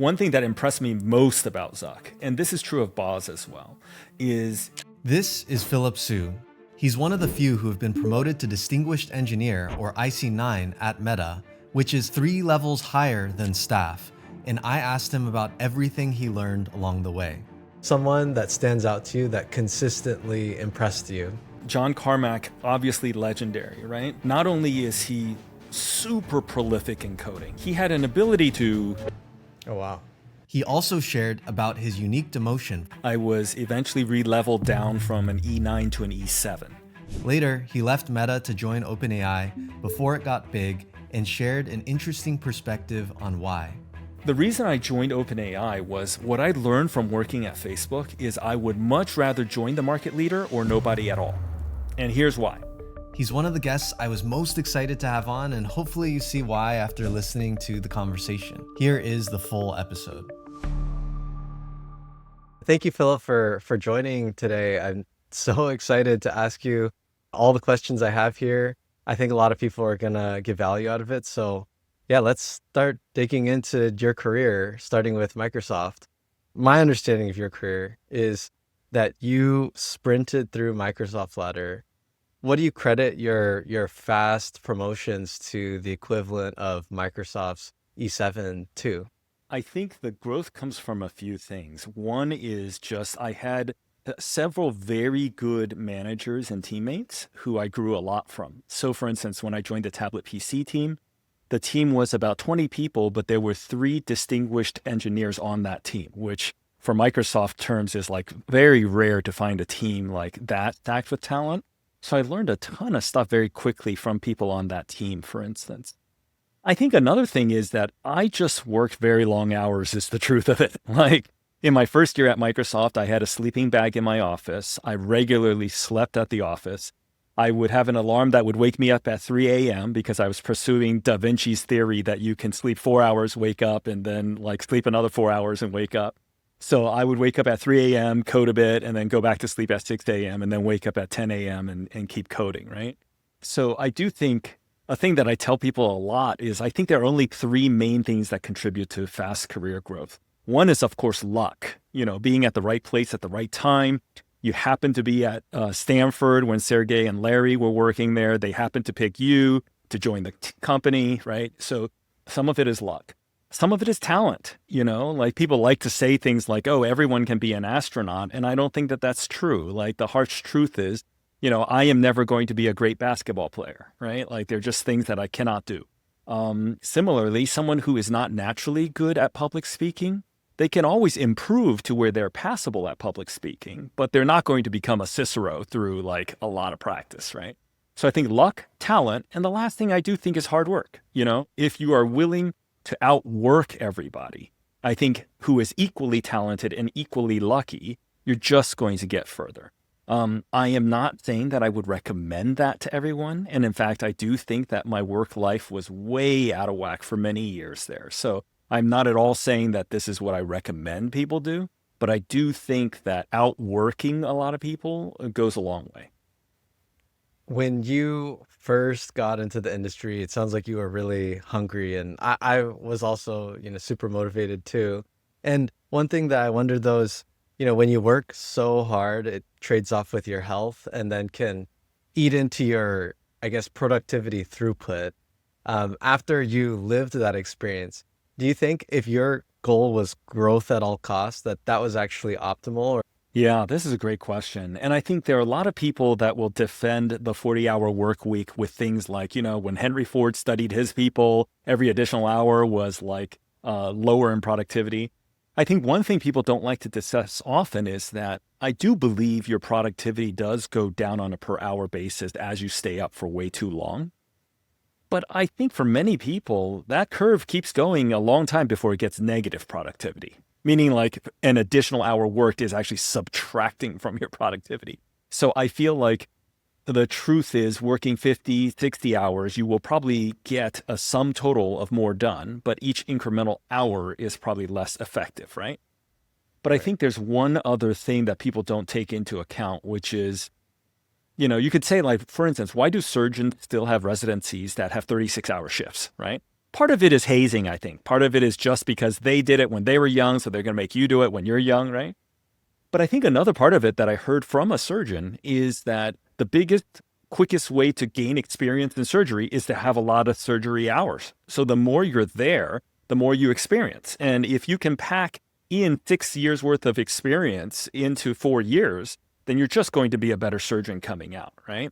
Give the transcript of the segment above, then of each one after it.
One thing that impressed me most about Zuck, and this is true of Boz as well, is This is Philip Su. He's one of the few who have been promoted to Distinguished Engineer, or IC9, at Meta, which is 3 levels higher than staff, and I asked him about everything he learned along the way. Someone that stands out to you that consistently impressed you. John Carmack, obviously legendary, right? Not only is he super prolific in coding, he had an ability to... Oh, wow. He also shared about his unique demotion. I was eventually re-leveled down from an E9 to an E7. Later, he left Meta to join OpenAI before it got big and shared an interesting perspective on why. The reason I joined OpenAI was what I learned from working at Facebook is I would much rather join the market leader or nobody at all. And here's why. He's one of the guests I was most excited to have on, and hopefully you see why after listening to the conversation. Here is the full episode. Thank you, Philip, for joining today. I'm so excited to ask you all the questions I have here. I think a lot of people are going to get value out of it. So yeah, let's start digging into your career, starting with Microsoft. My understanding of your career is that you sprinted through Microsoft ladder. What do you credit your fast promotions to the equivalent of Microsoft's E7 to? I think the growth comes from a few things. One is just I had several very good managers and teammates who I grew a lot from. So for instance, when I joined the tablet PC team, the team was about 20 people, but there were 3 distinguished engineers on that team, which for Microsoft terms is like very rare to find a team like that stacked with talent. So I learned a ton of stuff very quickly from people on that team, for instance. I think another thing is that I just worked very long hours is the truth of it. Like in my first year at Microsoft, I had a sleeping bag in my office. I regularly slept at the office. I would have an alarm that would wake me up at 3 a.m. because I was pursuing Da Vinci's theory that you can sleep 4 hours, wake up, and then like sleep another 4 hours and wake up. So I would wake up at 3 a.m., code a bit, and then go back to sleep at 6 a.m., and then wake up at 10 a.m. and keep coding, right? So I do think a thing that I tell people a lot is I think there are only 3 main things that contribute to fast career growth. One is, of course, luck, being at the right place at the right time. You happen to be at Stanford when Sergey and Larry were working there. They happened to pick you to join the company, right? So some of it is luck. Some of it is talent, like people like to say things like, oh, everyone can be an astronaut. And I don't think that that's true. Like the harsh truth is, I am never going to be a great basketball player, right? Like they're just things that I cannot do. Similarly, someone who is not naturally good at public speaking, they can always improve to where they're passable at public speaking, but they're not going to become a Cicero through like a lot of practice, right? So I think luck, talent, and the last thing I do think is hard work. If you are willing to outwork everybody, I think who is equally talented and equally lucky, you're just going to get further. I am not saying that I would recommend that to everyone. And in fact, I do think that my work life was way out of whack for many years there. So I'm not at all saying that this is what I recommend people do, but I do think that outworking a lot of people goes a long way. When you first got into the industry, it sounds like you were really hungry, and I was also, super motivated too. And one thing that I wondered though is, when you work so hard, it trades off with your health and then can eat into your, I guess, productivity throughput. After you lived that experience, do you think if your goal was growth at all costs, that was actually optimal? Yeah, this is a great question. And I think there are a lot of people that will defend the 40-hour work week with things like, when Henry Ford studied his people, every additional hour was like lower in productivity. I think one thing people don't like to discuss often is that I do believe your productivity does go down on a per hour basis as you stay up for way too long. But I think for many people, that curve keeps going a long time before it gets negative productivity. Meaning like an additional hour worked is actually subtracting from your productivity. So I feel like the truth is working 50, 60 hours, you will probably get a sum total of more done, but each incremental hour is probably less effective, right? But I think there's one other thing that people don't take into account, which is, you could say like, for instance, why do surgeons still have residencies that have 36-hour shifts, right? Part of it is hazing, I think. Part of it is just because they did it when they were young, so they're going to make you do it when you're young, right? But I think another part of it that I heard from a surgeon is that the biggest, quickest way to gain experience in surgery is to have a lot of surgery hours. So the more you're there, the more you experience. And if you can pack in 6 years worth of experience into 4 years, then you're just going to be a better surgeon coming out, right?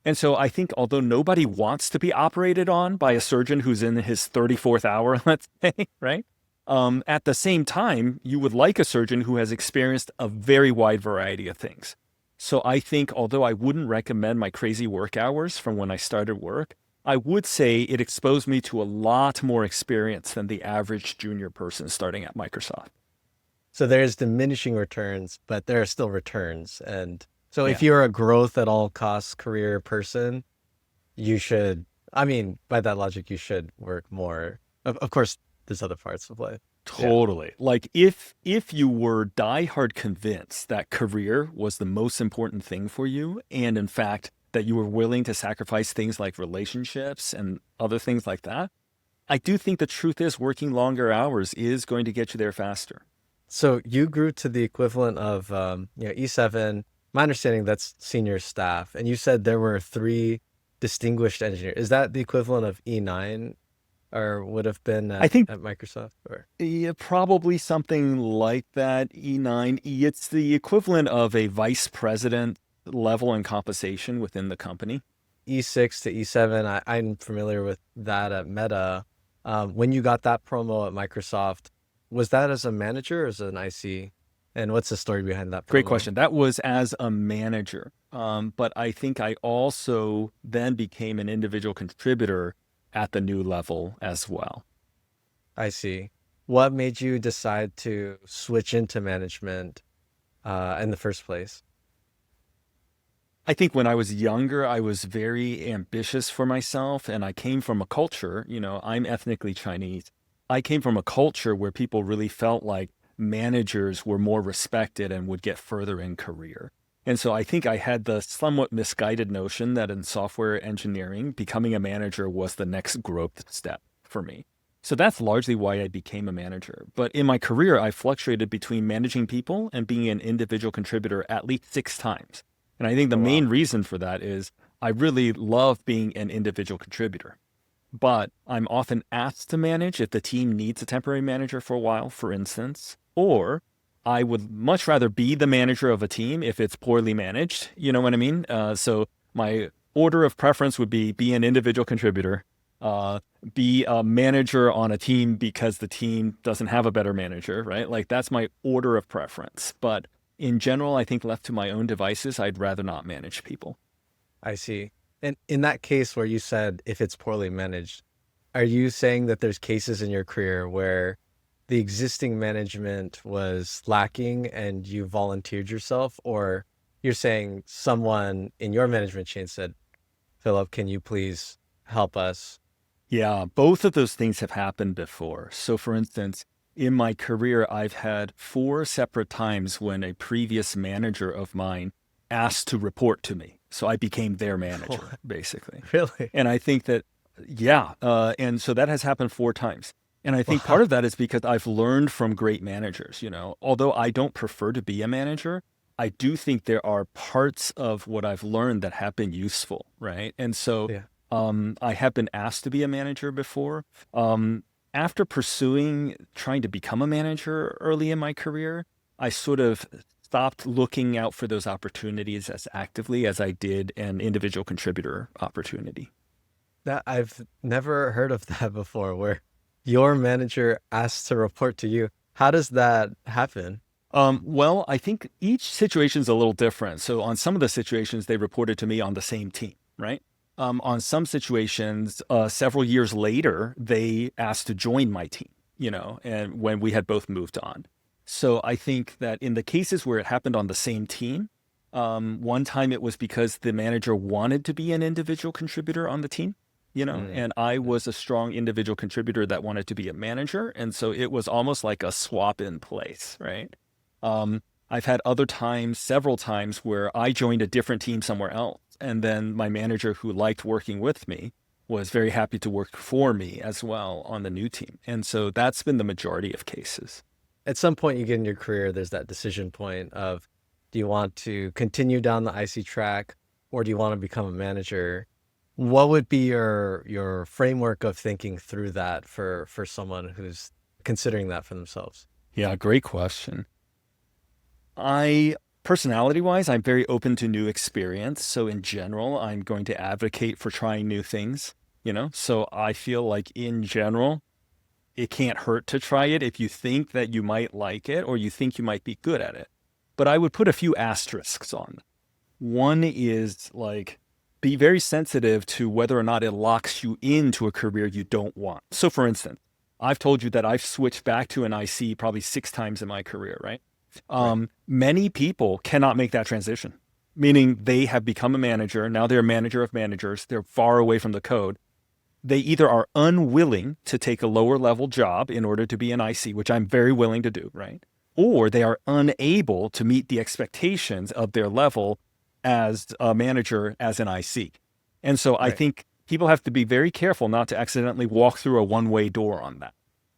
And so I think although nobody wants to be operated on by a surgeon who's in his 34th hour, let's say, right? At the same time, you would like a surgeon who has experienced a very wide variety of things. So I think although I wouldn't recommend my crazy work hours from when I started work, I would say it exposed me to a lot more experience than the average junior person starting at Microsoft. So there's diminishing returns, but there are still returns. And so if Yeah. you're a growth at all costs career person, you should, I mean, by that logic, you should work more. Of course, there's other parts of life. Yeah, Totally. Like if you were diehard convinced that career was the most important thing for you, and in fact that you were willing to sacrifice things like relationships and other things like that, I do think the truth is working longer hours is going to get you there faster. so you grew to the equivalent of, E7. My understanding that's senior staff, and you said there were three distinguished engineers. Is that the equivalent of E9, or would have been I think at Microsoft? Or yeah, probably something like that. E9, it's the equivalent of a vice president level in compensation within the company. E6 to E7, I'm familiar with that at Meta. When you got that promo at Microsoft, was that as a manager or as an IC? And what's the story behind that Great promo? question. That was as a manager. But I think I also then became an individual contributor at the new level as well. I see. What made you decide to switch into management in the first place? I think when I was younger, I was very ambitious for myself, and I came from a culture, I'm ethnically Chinese. I came from a culture where people really felt like managers were more respected and would get further in career. And so I think I had the somewhat misguided notion that in software engineering, becoming a manager was the next growth step for me. So that's largely why I became a manager. But in my career, I fluctuated between managing people and being an individual contributor at least 6 times. And I think the Oh, wow. main reason for that is I really love being an individual contributor. But I'm often asked to manage if the team needs a temporary manager for a while, for instance, or I would much rather be the manager of a team if it's poorly managed. You know what I mean? So my order of preference would be an individual contributor, uh, be a manager on a team because the team doesn't have a better manager, right? Like that's my order of preference. But in general, I think left to my own devices, I'd rather not manage people. I see. And in that case where you said if it's poorly managed, are you saying that there's cases in your career where the existing management was lacking and you volunteered yourself? Or you're saying someone in your management chain said, Philip, can you please help us? Yeah, both of those things have happened before. So, for instance, in my career, I've had 4 separate times when a previous manager of mine asked to report to me. So I became their manager, basically. Really? And I think that, yeah, and so that has happened 4 times. And I think part Wow. of that is because I've learned from great managers. Although I don't prefer to be a manager, I do think there are parts of what I've learned that have been useful, right? And so Yeah. I have been asked to be a manager before. After pursuing trying to become a manager early in my career, I sort of stopped looking out for those opportunities as actively as I did an individual contributor opportunity. That I've never heard of that before, where your manager asks to report to you. How does that happen? Well, I think each situation is a little different. So on some of the situations, they reported to me on the same team, right? On some situations, several years later, they asked to join my team, and when we had both moved on. So I think that in the cases where it happened on the same team, one time it was because the manager wanted to be an individual contributor on the team, Mm, and I mm. was a strong individual contributor that wanted to be a manager. And so it was almost like a swap in place, right? I've had other times, several times, where I joined a different team somewhere else. And then my manager who liked working with me was very happy to work for me as well on the new team. And so that's been the majority of cases. At some point you get in your career, there's that decision point of, do you want to continue down the IC track or do you want to become a manager? What would be your framework of thinking through that for someone who's considering that for themselves? Yeah, great question. Personality-wise, I'm very open to new experience. So in general, I'm going to advocate for trying new things, So I feel like in general, it can't hurt to try it if you think that you might like it or you think you might be good at it. But I would put a few asterisks on. One is like, be very sensitive to whether or not it locks you into a career you don't want. So for instance, I've told you that I've switched back to an IC probably 6 times in my career, right? Right. Many people cannot make that transition, meaning they have become a manager. Now they're a manager of managers. They're far away from the code. They either are unwilling to take a lower level job in order to be an IC, which I'm very willing to do, right? Or they are unable to meet the expectations of their level as a manager as an IC. And so I Right. think people have to be very careful not to accidentally walk through a one-way door on that.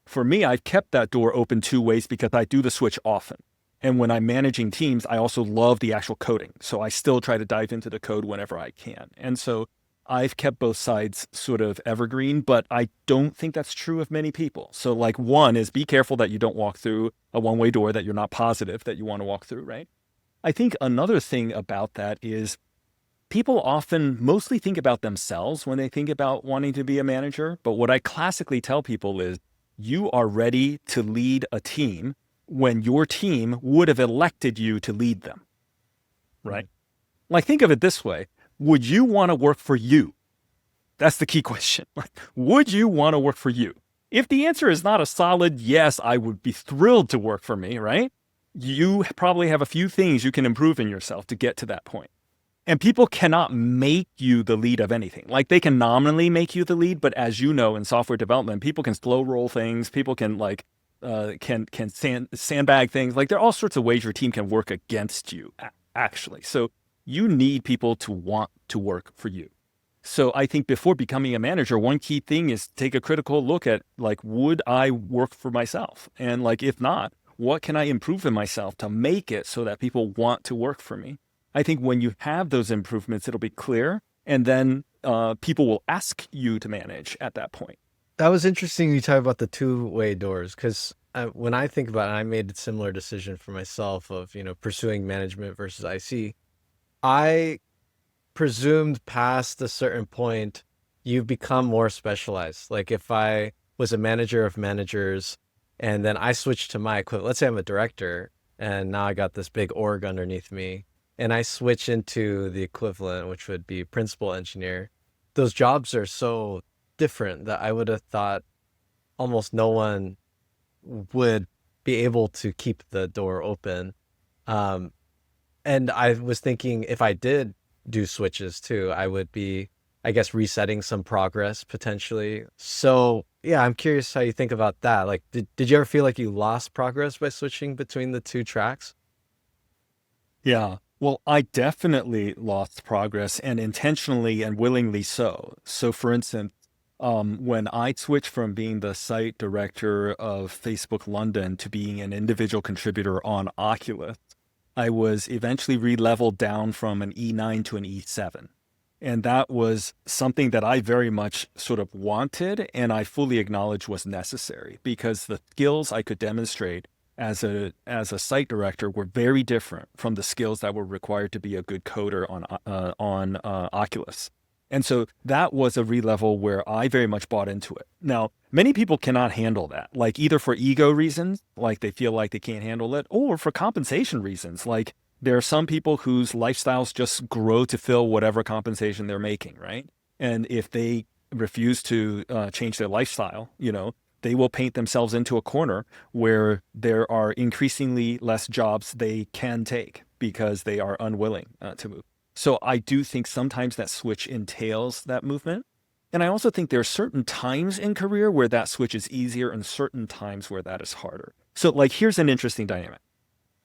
For me, I've kept that door open 2 ways because I do the switch often. And when I'm managing teams, I also love the actual coding. So I still try to dive into the code whenever I can. And so I've kept both sides sort of evergreen, but I don't think that's true of many people. So like one is be careful that you don't walk through a one-way door that you're not positive that you want to walk through, right? I think another thing about that is people often mostly think about themselves when they think about wanting to be a manager. But what I classically tell people is you are ready to lead a team when your team would have elected you to lead them, right? Like think of it this way. Would you want to work for you? That's the key question. Like, would you want to work for you? If the answer is not a solid yes, I would be thrilled to work for me, right? You probably have a few things you can improve in yourself to get to that point. And people cannot make you the lead of anything. Like they can nominally make you the lead, but as you know, in software development, people can slow roll things. People can sandbag things. Like there are all sorts of ways your team can work against you, actually. So you need people to want to work for you. So I think before becoming a manager, one key thing is take a critical look at like, would I work for myself? And like, if not, what can I improve in myself to make it so that people want to work for me? I think when you have those improvements, it'll be clear. And then people will ask you to manage at that point. That was interesting you talk about the two-way doors because when I think about it, I made a similar decision for myself of, pursuing management versus IC. I presumed past a certain point, you've become more specialized. Like if I was a manager of managers and then I switched to my equivalent, let's say I'm a director and now I got this big org underneath me and I switch into the equivalent, which would be principal engineer. Those jobs are so different that I would have thought almost no one would be able to keep the door open. And I was thinking if I did do switches too, I would be, I guess, resetting some progress potentially. So yeah, I'm curious how you think about that. Like, did you ever feel like you lost progress by switching between the two tracks? Yeah. Well, I definitely lost progress and intentionally and willingly so. So for instance, when I switched from being the site director of Facebook London to being an individual contributor on Oculus, I was eventually re-leveled down from an E9 to an E7. And that was something that I very much sort of wanted and I fully acknowledge was necessary because the skills I could demonstrate as a site director were very different from the skills that were required to be a good coder on Oculus. And so that was a re-level where I very much bought into it. Now, many people cannot handle that, like either for ego reasons, like they feel like they can't handle it, or for compensation reasons. Like there are some people whose lifestyles just grow to fill whatever compensation they're making, right? And if they refuse to change their lifestyle, they will paint themselves into a corner where there are increasingly less jobs they can take because they are unwilling to move. So I do think sometimes that switch entails that movement. And I also think there are certain times in career where that switch is easier and certain times where that is harder. So like, here's an interesting dynamic.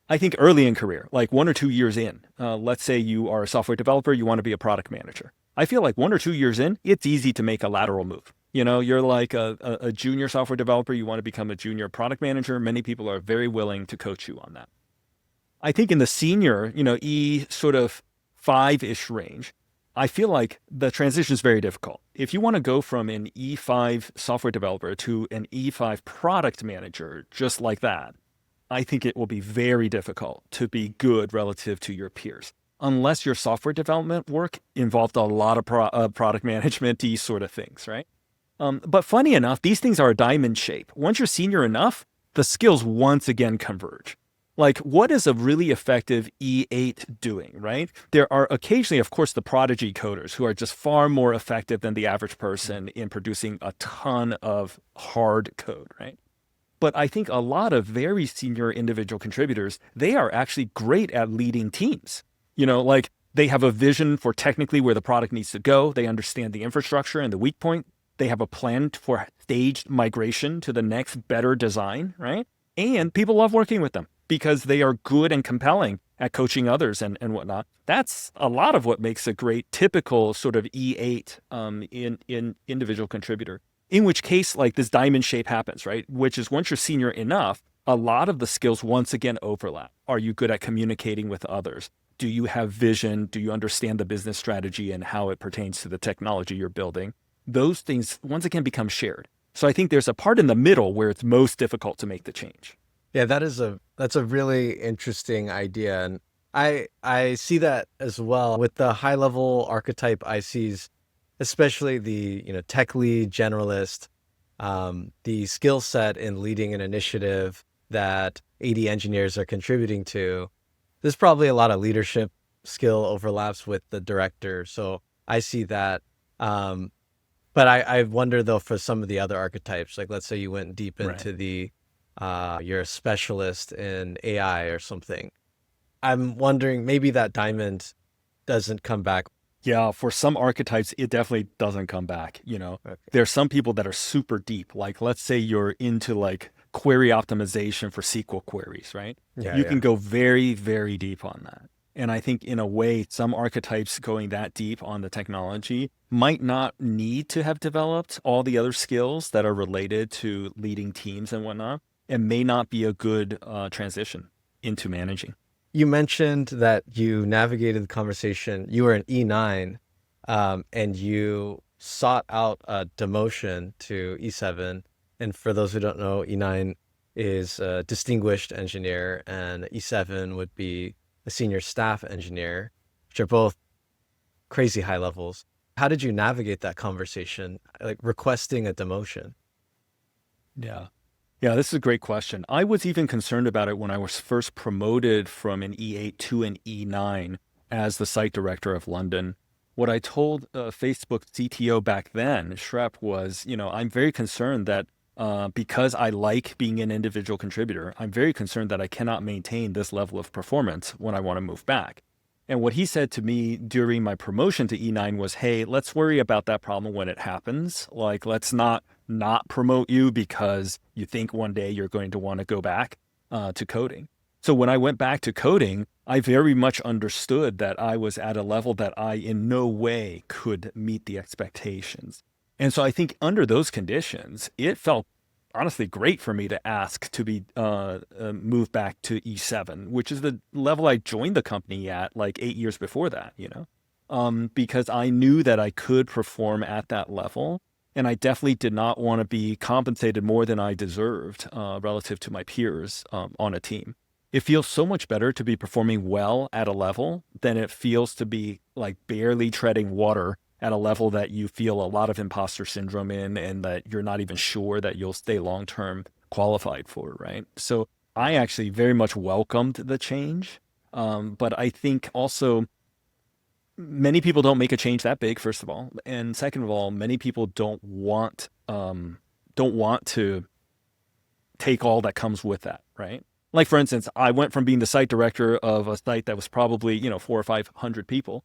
I think early in career, like 1 or 2 years in, let's say you are a software developer, you want to be a product manager. I feel like 1 or 2 years in, it's easy to make a lateral move. You're like a junior software developer. You want to become a junior product manager. Many people are very willing to coach you on that. I think in the senior, E sort of 5-ish range, I feel like the transition is very difficult. If you want to go from an E5 software developer to an E5 product manager, just like that, I think it will be very difficult to be good relative to your peers, unless your software development work involved a lot of product management, these sort of things, right? But funny enough, these things are a diamond shape. Once you're senior enough, the skills once again converge. Like, what is a really effective E8 doing, right? There are occasionally, of course, the prodigy coders who are just far more effective than the average person in producing a ton of hard code, right? But I think a lot of very senior individual contributors, they are actually great at leading teams. Like they have a vision for technically where the product needs to go. They understand the infrastructure and the weak point. They have a plan for staged migration to the next better design, right? And people love working with them because they are good and compelling at coaching others and whatnot. That's a lot of what makes a great typical sort of E8 in individual contributor. In which case, like this diamond shape happens, right? Which is once you're senior enough, a lot of the skills once again overlap. Are you good at communicating with others? Do you have vision? Do you understand the business strategy and how it pertains to the technology you're building? Those things once again become shared. So I think there's a part in the middle where it's most difficult to make the change. Yeah, that's a really interesting idea. And I see that as well with the high level archetype ICs, especially the tech lead generalist, the skill set in leading an initiative that 80 engineers are contributing to. There's probably a lot of leadership skill overlaps with the director. So I see that. But I wonder though, for some of the other archetypes, like let's say you went deep into you're a specialist in AI or something. I'm wondering maybe that diamond doesn't come back. Yeah, for some archetypes, it definitely doesn't come back. Okay. There are some people that are super deep. Like, let's say you're into like query optimization for SQL queries, right? Yeah, You can go very, very deep on that. And I think in a way, some archetypes going that deep on the technology might not need to have developed all the other skills that are related to leading teams and whatnot, and may not be a good transition into managing. You mentioned that you navigated the conversation. You were an E9, and you sought out a demotion to E7. And for those who don't know, E9 is a distinguished engineer, and E7 would be a senior staff engineer, which are both crazy high levels. How did you navigate that conversation, like requesting a demotion? Yeah. Yeah, this is a great question. I was even concerned about it when I was first promoted from an E8 to an E9 as the site director of London. What I told Facebook CTO back then, Shrep, was, I'm very concerned that because I like being an individual contributor, I'm very concerned that I cannot maintain this level of performance when I want to move back. And what he said to me during my promotion to E9 was, hey, let's worry about that problem when it happens. Like, let's not promote you because you think one day you're going to want to go back to coding. So when I went back to coding, I very much understood that I was at a level that I in no way could meet the expectations. And so I think under those conditions, it felt honestly great for me to ask to be moved back to E7, which is the level I joined the company at like 8 years before that, because I knew that I could perform at that level. And I definitely did not want to be compensated more than I deserved relative to my peers on a team. It feels so much better to be performing well at a level than it feels to be like barely treading water at a level that you feel a lot of imposter syndrome in and that you're not even sure that you'll stay long-term qualified for, right? So I actually very much welcomed the change. But I think also many people don't make a change that big, first of all. And second of all, many people don't want to take all that comes with that, right? Like, for instance, I went from being the site director of a site that was probably, 400 or 500 people,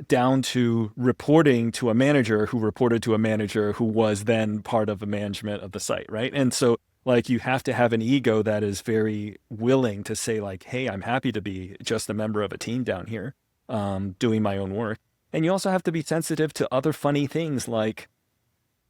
down to reporting to a manager who reported to a manager who was then part of the management of the site, right? And so, like, you have to have an ego that is very willing to say, like, hey, I'm happy to be just a member of a team down here, doing my own work. And you also have to be sensitive to other funny things, like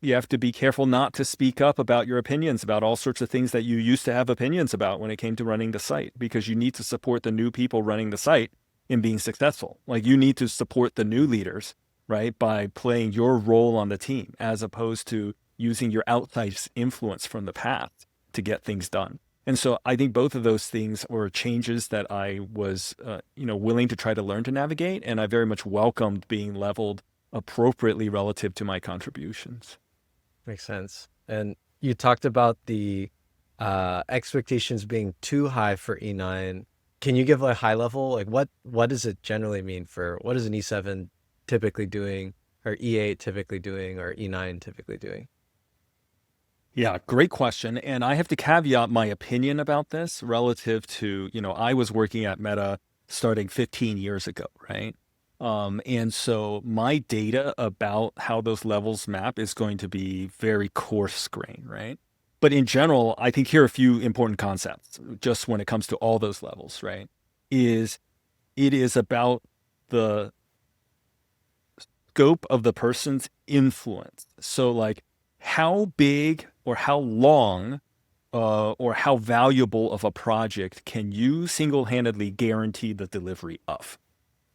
you have to be careful not to speak up about your opinions about all sorts of things that you used to have opinions about when it came to running the site, because you need to support the new people running the site in being successful. Like you need to support the new leaders, right, by playing your role on the team as opposed to using your outside influence from the past to get things done. And so I think both of those things were changes that I was, willing to try to learn to navigate, and I very much welcomed being leveled appropriately relative to my contributions. Makes sense. And you talked about the expectations being too high for E9. Can you give a high level? Like what does it generally mean for what is an E7 typically doing, or E8 typically doing, or E9 typically doing? Yeah, great question. And I have to caveat my opinion about this relative to, I was working at Meta starting 15 years ago, right? And so my data about how those levels map is going to be very coarse grain, right? But in general, I think here are a few important concepts just when it comes to all those levels, right? Is it is about the scope of the person's influence. So like how big or how long or how valuable of a project can you single-handedly guarantee the delivery of?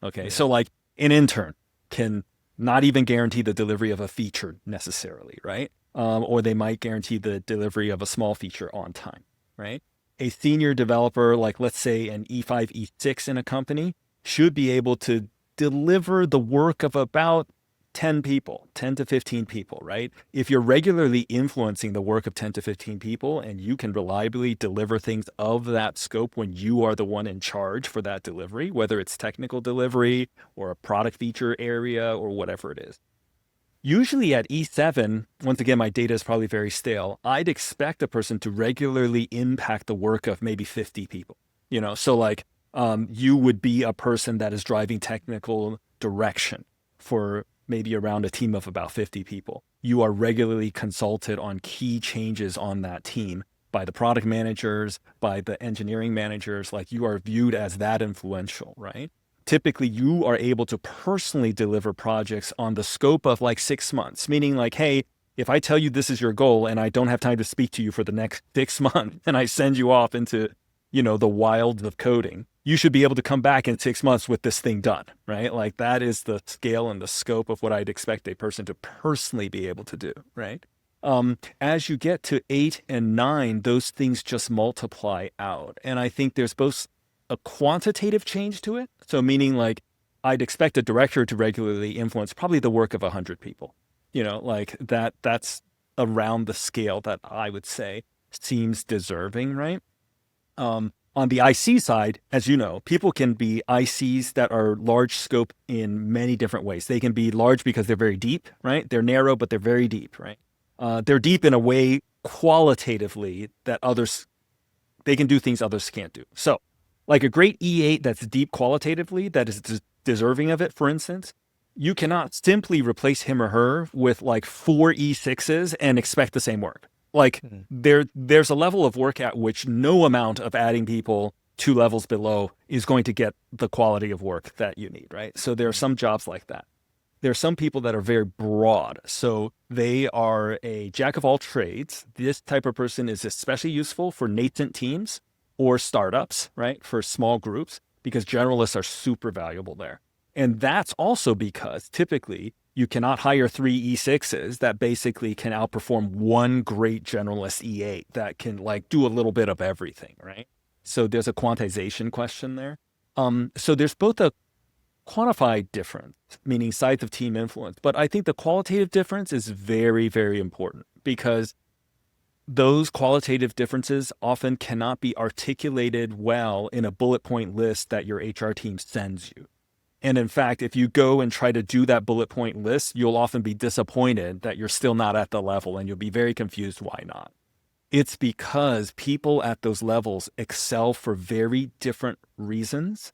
Okay, Yeah. so like an intern can not even guarantee the delivery of a feature necessarily, right? Or they might guarantee the delivery of a small feature on time, right? A senior developer, like let's say an E5, E6 in a company, should be able to deliver the work of about 10 people, 10 to 15 people, right? If you're regularly influencing the work of 10 to 15 people and you can reliably deliver things of that scope when you are the one in charge for that delivery, whether it's technical delivery or a product feature area or whatever it is. Usually at E7, once again, my data is probably very stale, I'd expect a person to regularly impact the work of maybe 50 people. So like you would be a person that is driving technical direction for maybe around a team of about 50 people. You are regularly consulted on key changes on that team by the product managers, by the engineering managers. Like you are viewed as that influential, right? Typically, you are able to personally deliver projects on the scope of like 6 months, meaning like, hey, if I tell you this is your goal and I don't have time to speak to you for the next 6 months and I send you off into, the wilds of coding, you should be able to come back in 6 months with this thing done, right? Like that is the scale and the scope of what I'd expect a person to personally be able to do, right? As you get to 8 and 9, those things just multiply out. And I think there's both a quantitative change to it. So meaning like I'd expect a director to regularly influence probably the work of 100 people, like that's around the scale that I would say seems deserving, right? On the IC side, as you know, people can be ICs that are large scope in many different ways. They can be large because they're very deep, right? They're narrow, but they're very deep, right? They're deep in a way qualitatively that they can do things others can't do. So like a great E8 that's deep qualitatively, that is deserving of it, for instance, you cannot simply replace him or her with like 4 E6s and expect the same work. Like there's a level of work at which no amount of adding people 2 levels below is going to get the quality of work that you need, right? So there are some jobs like that. There are some people that are very broad. So they are a jack of all trades. This type of person is especially useful for nascent teams or startups, right? For small groups, because generalists are super valuable there. And that's also because typically you cannot hire 3 E6s that basically can outperform one great generalist E8 that can like do a little bit of everything, right? So there's a quantization question there. So there's both a quantified difference, meaning size of team influence, but I think the qualitative difference is very, very important because those qualitative differences often cannot be articulated well in a bullet point list that your HR team sends you. And in fact, if you go and try to do that bullet point list, you'll often be disappointed that you're still not at the level and you'll be very confused why not. It's because people at those levels excel for very different reasons.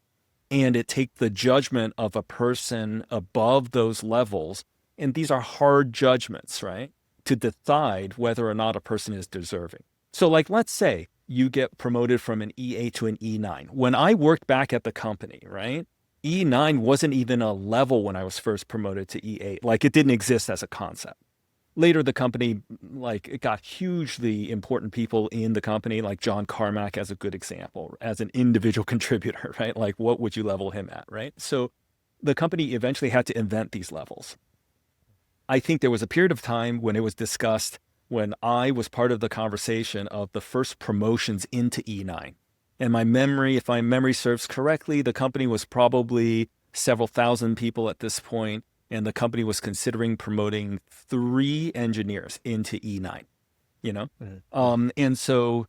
And it takes the judgment of a person above those levels. And these are hard judgments, right? To decide whether or not a person is deserving. So like, let's say you get promoted from an E8 to an E9. When I worked back at the company, right? E9 wasn't even a level when I was first promoted to E8. Like it didn't exist as a concept. Later, the company, like it got hugely important people in the company, like John Carmack as a good example, as an individual contributor, right? Like what would you level him at, right? So the company eventually had to invent these levels. I think there was a period of time when it was discussed when I was part of the conversation of the first promotions into E9. And my memory, if my memory serves correctly, the company was probably several thousand people at this point, and the company was considering promoting 3 engineers into E9, you know? And so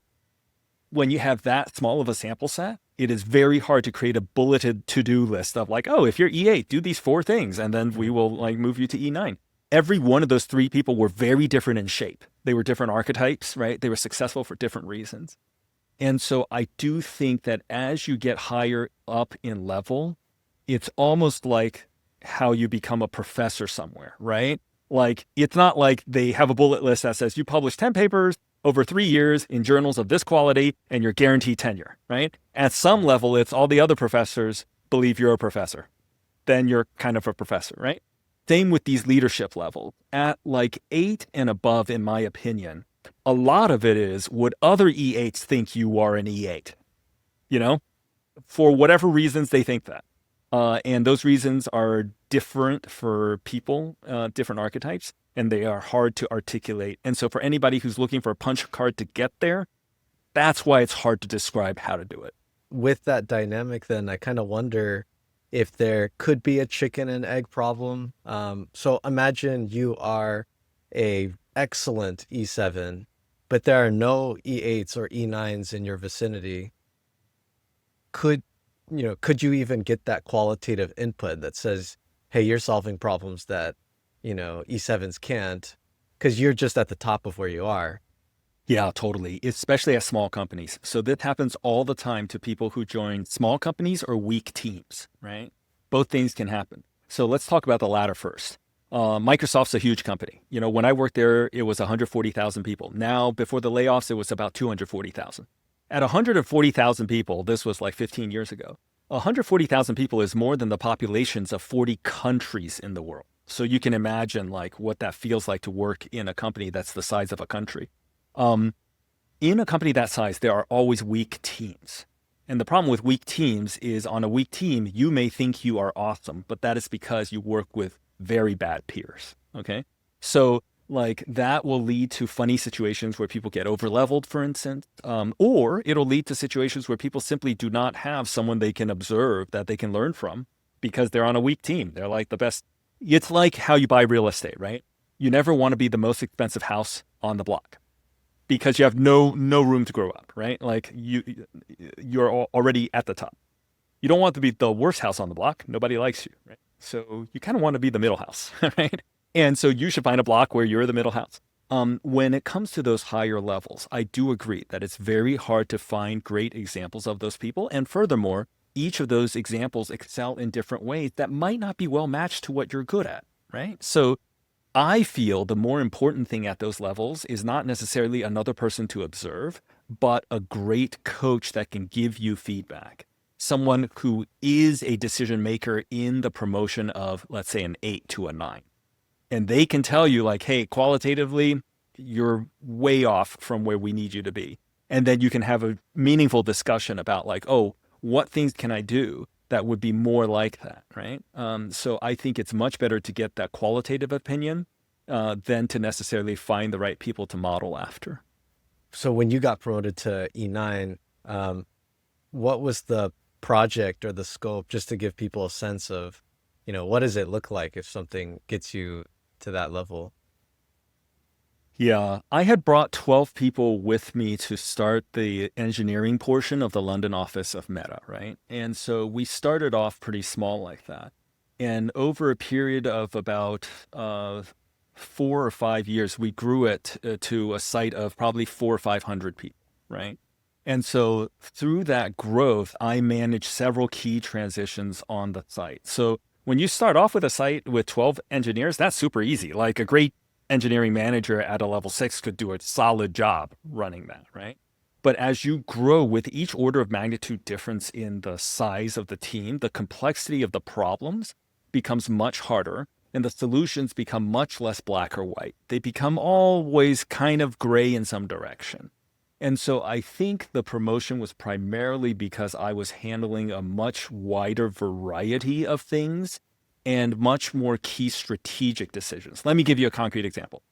when you have that small of a sample set, it is very hard to create a bulleted to-do list of like, oh, if you're E8, do these 4 things, and then we will like move you to E9. Every one of those 3 people were very different in shape. They were different archetypes, right? They were successful for different reasons. And so I do think that as you get higher up in level, it's almost like how you become a professor somewhere, right? Like, it's not like they have a bullet list that says you publish 10 papers over 3 years in journals of this quality and you're guaranteed tenure, right? At some level, it's all the other professors believe you're a professor. Then you're kind of a professor, right? Same with these leadership levels. At like 8 and above, in my opinion, a lot of it is would other E8s think you are an E8? You know, for whatever reasons they think that. And those reasons are different for people, different archetypes, and they are hard to articulate. And so for anybody who's looking for a punch card to get there, that's why it's hard to describe how to do it. With that dynamic, then I kind of wonder if there could be a chicken and egg problem. So imagine you are a excellent E7, but there are no E8s or E9s in your vicinity. Could you even get that qualitative input that says, hey, you're solving problems that, E7s can't, because you're just at the top of where you are? Yeah, totally. Especially at small companies. So this happens all the time to people who join small companies or weak teams, right? Both things can happen. So let's talk about the latter first. Microsoft's a huge company. When I worked there, it was 140,000 people. Now, before the layoffs, it was about 240,000. At 140,000 people, this was like 15 years ago, 140,000 people is more than the populations of 40 countries in the world. So you can imagine like what that feels like to work in a company that's the size of a country. In a company that size, there are always weak teams. And the problem with weak teams is on a weak team, you may think you are awesome, but that is because you work with very bad peers, okay? So like that will lead to funny situations where people get over-leveled, for instance, or it'll lead to situations where people simply do not have someone they can observe that they can learn from because they're on a weak team. They're like the best. It's like how you buy real estate, right? You never want to be the most expensive house on the block because you have no room to grow up, right? Like you're already at the top. You don't want to be the worst house on the block. Nobody likes you, right? So you kind of want to be the middle house, right? And so you should find a block where you're the middle house. When it comes to those higher levels, I do agree that it's very hard to find great examples of those people. And furthermore, each of those examples excel in different ways that might not be well matched to what you're good at, right? So I feel the more important thing at those levels is not necessarily another person to observe, but a great coach that can give you feedback. Someone who is a decision maker in the promotion of, let's say, an 8 to a 9. And they can tell you like, hey, qualitatively, you're way off from where we need you to be. And then you can have a meaningful discussion about like, oh, what things can I do that would be more like that, right? So I think it's much better to get that qualitative opinion than to necessarily find the right people to model after. So when you got promoted to E9, what was the project or the scope, just to give people a sense of, what does it look like if something gets you to that level? Yeah, I had brought 12 people with me to start the engineering portion of the London office of Meta, right? And so we started off pretty small like that. And over a period of about 4 or 5 years, we grew it to a site of probably 400 or 500 people, right? And so through that growth, I managed several key transitions on the site. So when you start off with a site with 12 engineers, that's super easy. Like a great engineering manager at a level 6 could do a solid job running that, right? But as you grow with each order of magnitude difference in the size of the team, the complexity of the problems becomes much harder and the solutions become much less black or white. They become always kind of gray in some direction. And so I think the promotion was primarily because I was handling a much wider variety of things and much more key strategic decisions. Let me give you a concrete example.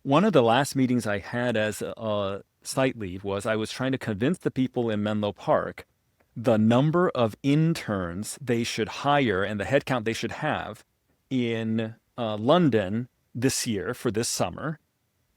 One of the last meetings I had as a site lead was I was trying to convince the people in Menlo Park the number of interns they should hire and the headcount they should have in London this year for this summer,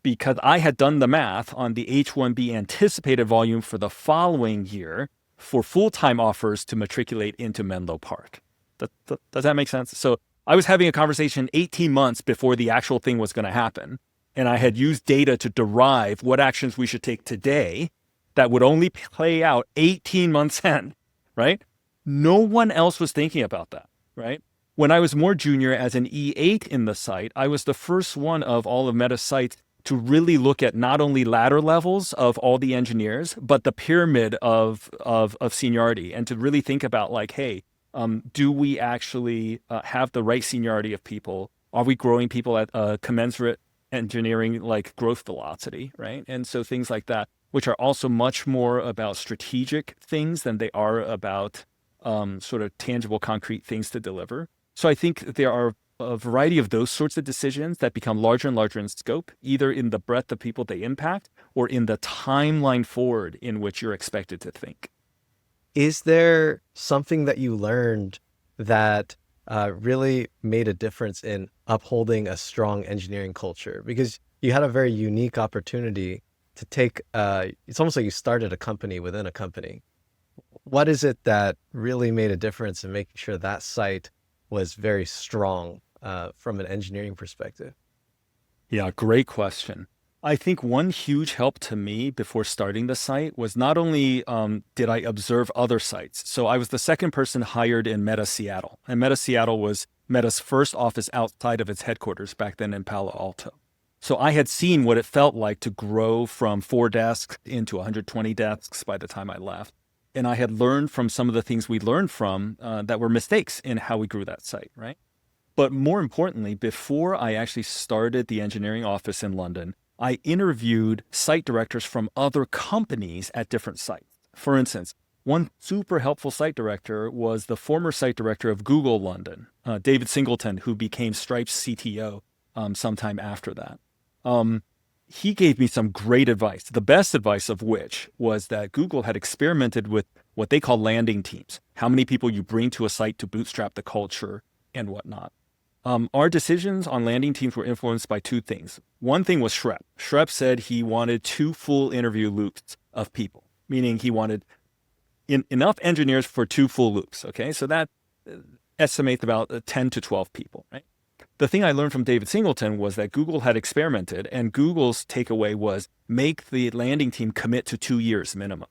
because I had done the math on the H-1B anticipated volume for the following year for full-time offers to matriculate into Menlo Park. Does that make sense? So I was having a conversation 18 months before the actual thing was going to happen. And I had used data to derive what actions we should take today that would only play out 18 months in, right? No one else was thinking about that, right? When I was more junior as an E8 in the site, I was the first one of all of Meta's sites to really look at not only ladder levels of all the engineers, but the pyramid of seniority, and to really think about like, hey, do we actually have the right seniority of people? Are we growing people at a commensurate engineering like growth velocity, right? And so things like that, which are also much more about strategic things than they are about sort of tangible, concrete things to deliver. So I think there are a variety of those sorts of decisions that become larger and larger in scope, either in the breadth of people they impact or in the timeline forward in which you're expected to think. Is there something that you learned that really made a difference in upholding a strong engineering culture? Because you had a very unique opportunity to take, it's almost like you started a company within a company. What is it that really made a difference in making sure that site was very strong from an engineering perspective? Yeah, great question. I think one huge help to me before starting the site was not only did I observe other sites. So I was the second person hired in Meta Seattle. And Meta Seattle was Meta's first office outside of its headquarters back then in Palo Alto. So I had seen what it felt like to grow from 4 desks into 120 desks by the time I left. And I had learned from some of the things we learned from that were mistakes in how we grew that site, right? But more importantly, before I actually started the engineering office in London, I interviewed site directors from other companies at different sites. For instance, one super helpful site director was the former site director of Google London, David Singleton, who became Stripe's CTO sometime after that. He gave me some great advice, the best advice of which was that Google had experimented with what they call landing teams, how many people you bring to a site to bootstrap the culture and whatnot. Our decisions on landing teams were influenced by 2 things. One thing was Shrep. Shrep said he wanted 2 full interview loops of people, meaning he wanted enough engineers for 2 full loops. Okay, so that estimates about 10 to 12 people, right? The thing I learned from David Singleton was that Google had experimented, and Google's takeaway was make the landing team commit to 2 years minimum.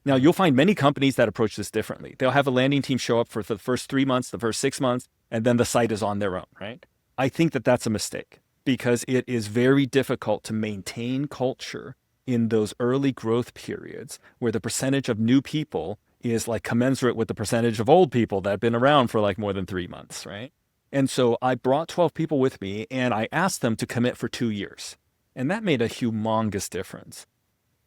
Now, you'll find many companies that approach this differently. They'll have a landing team show up for the first 3 months, the first 6 months, and then the site is on their own, right? I think that that's a mistake because it is very difficult to maintain culture in those early growth periods where the percentage of new people is like commensurate with the percentage of old people that have been around for like more than 3 months, right? And so I brought 12 people with me and I asked them to commit for 2 years. And that made a humongous difference.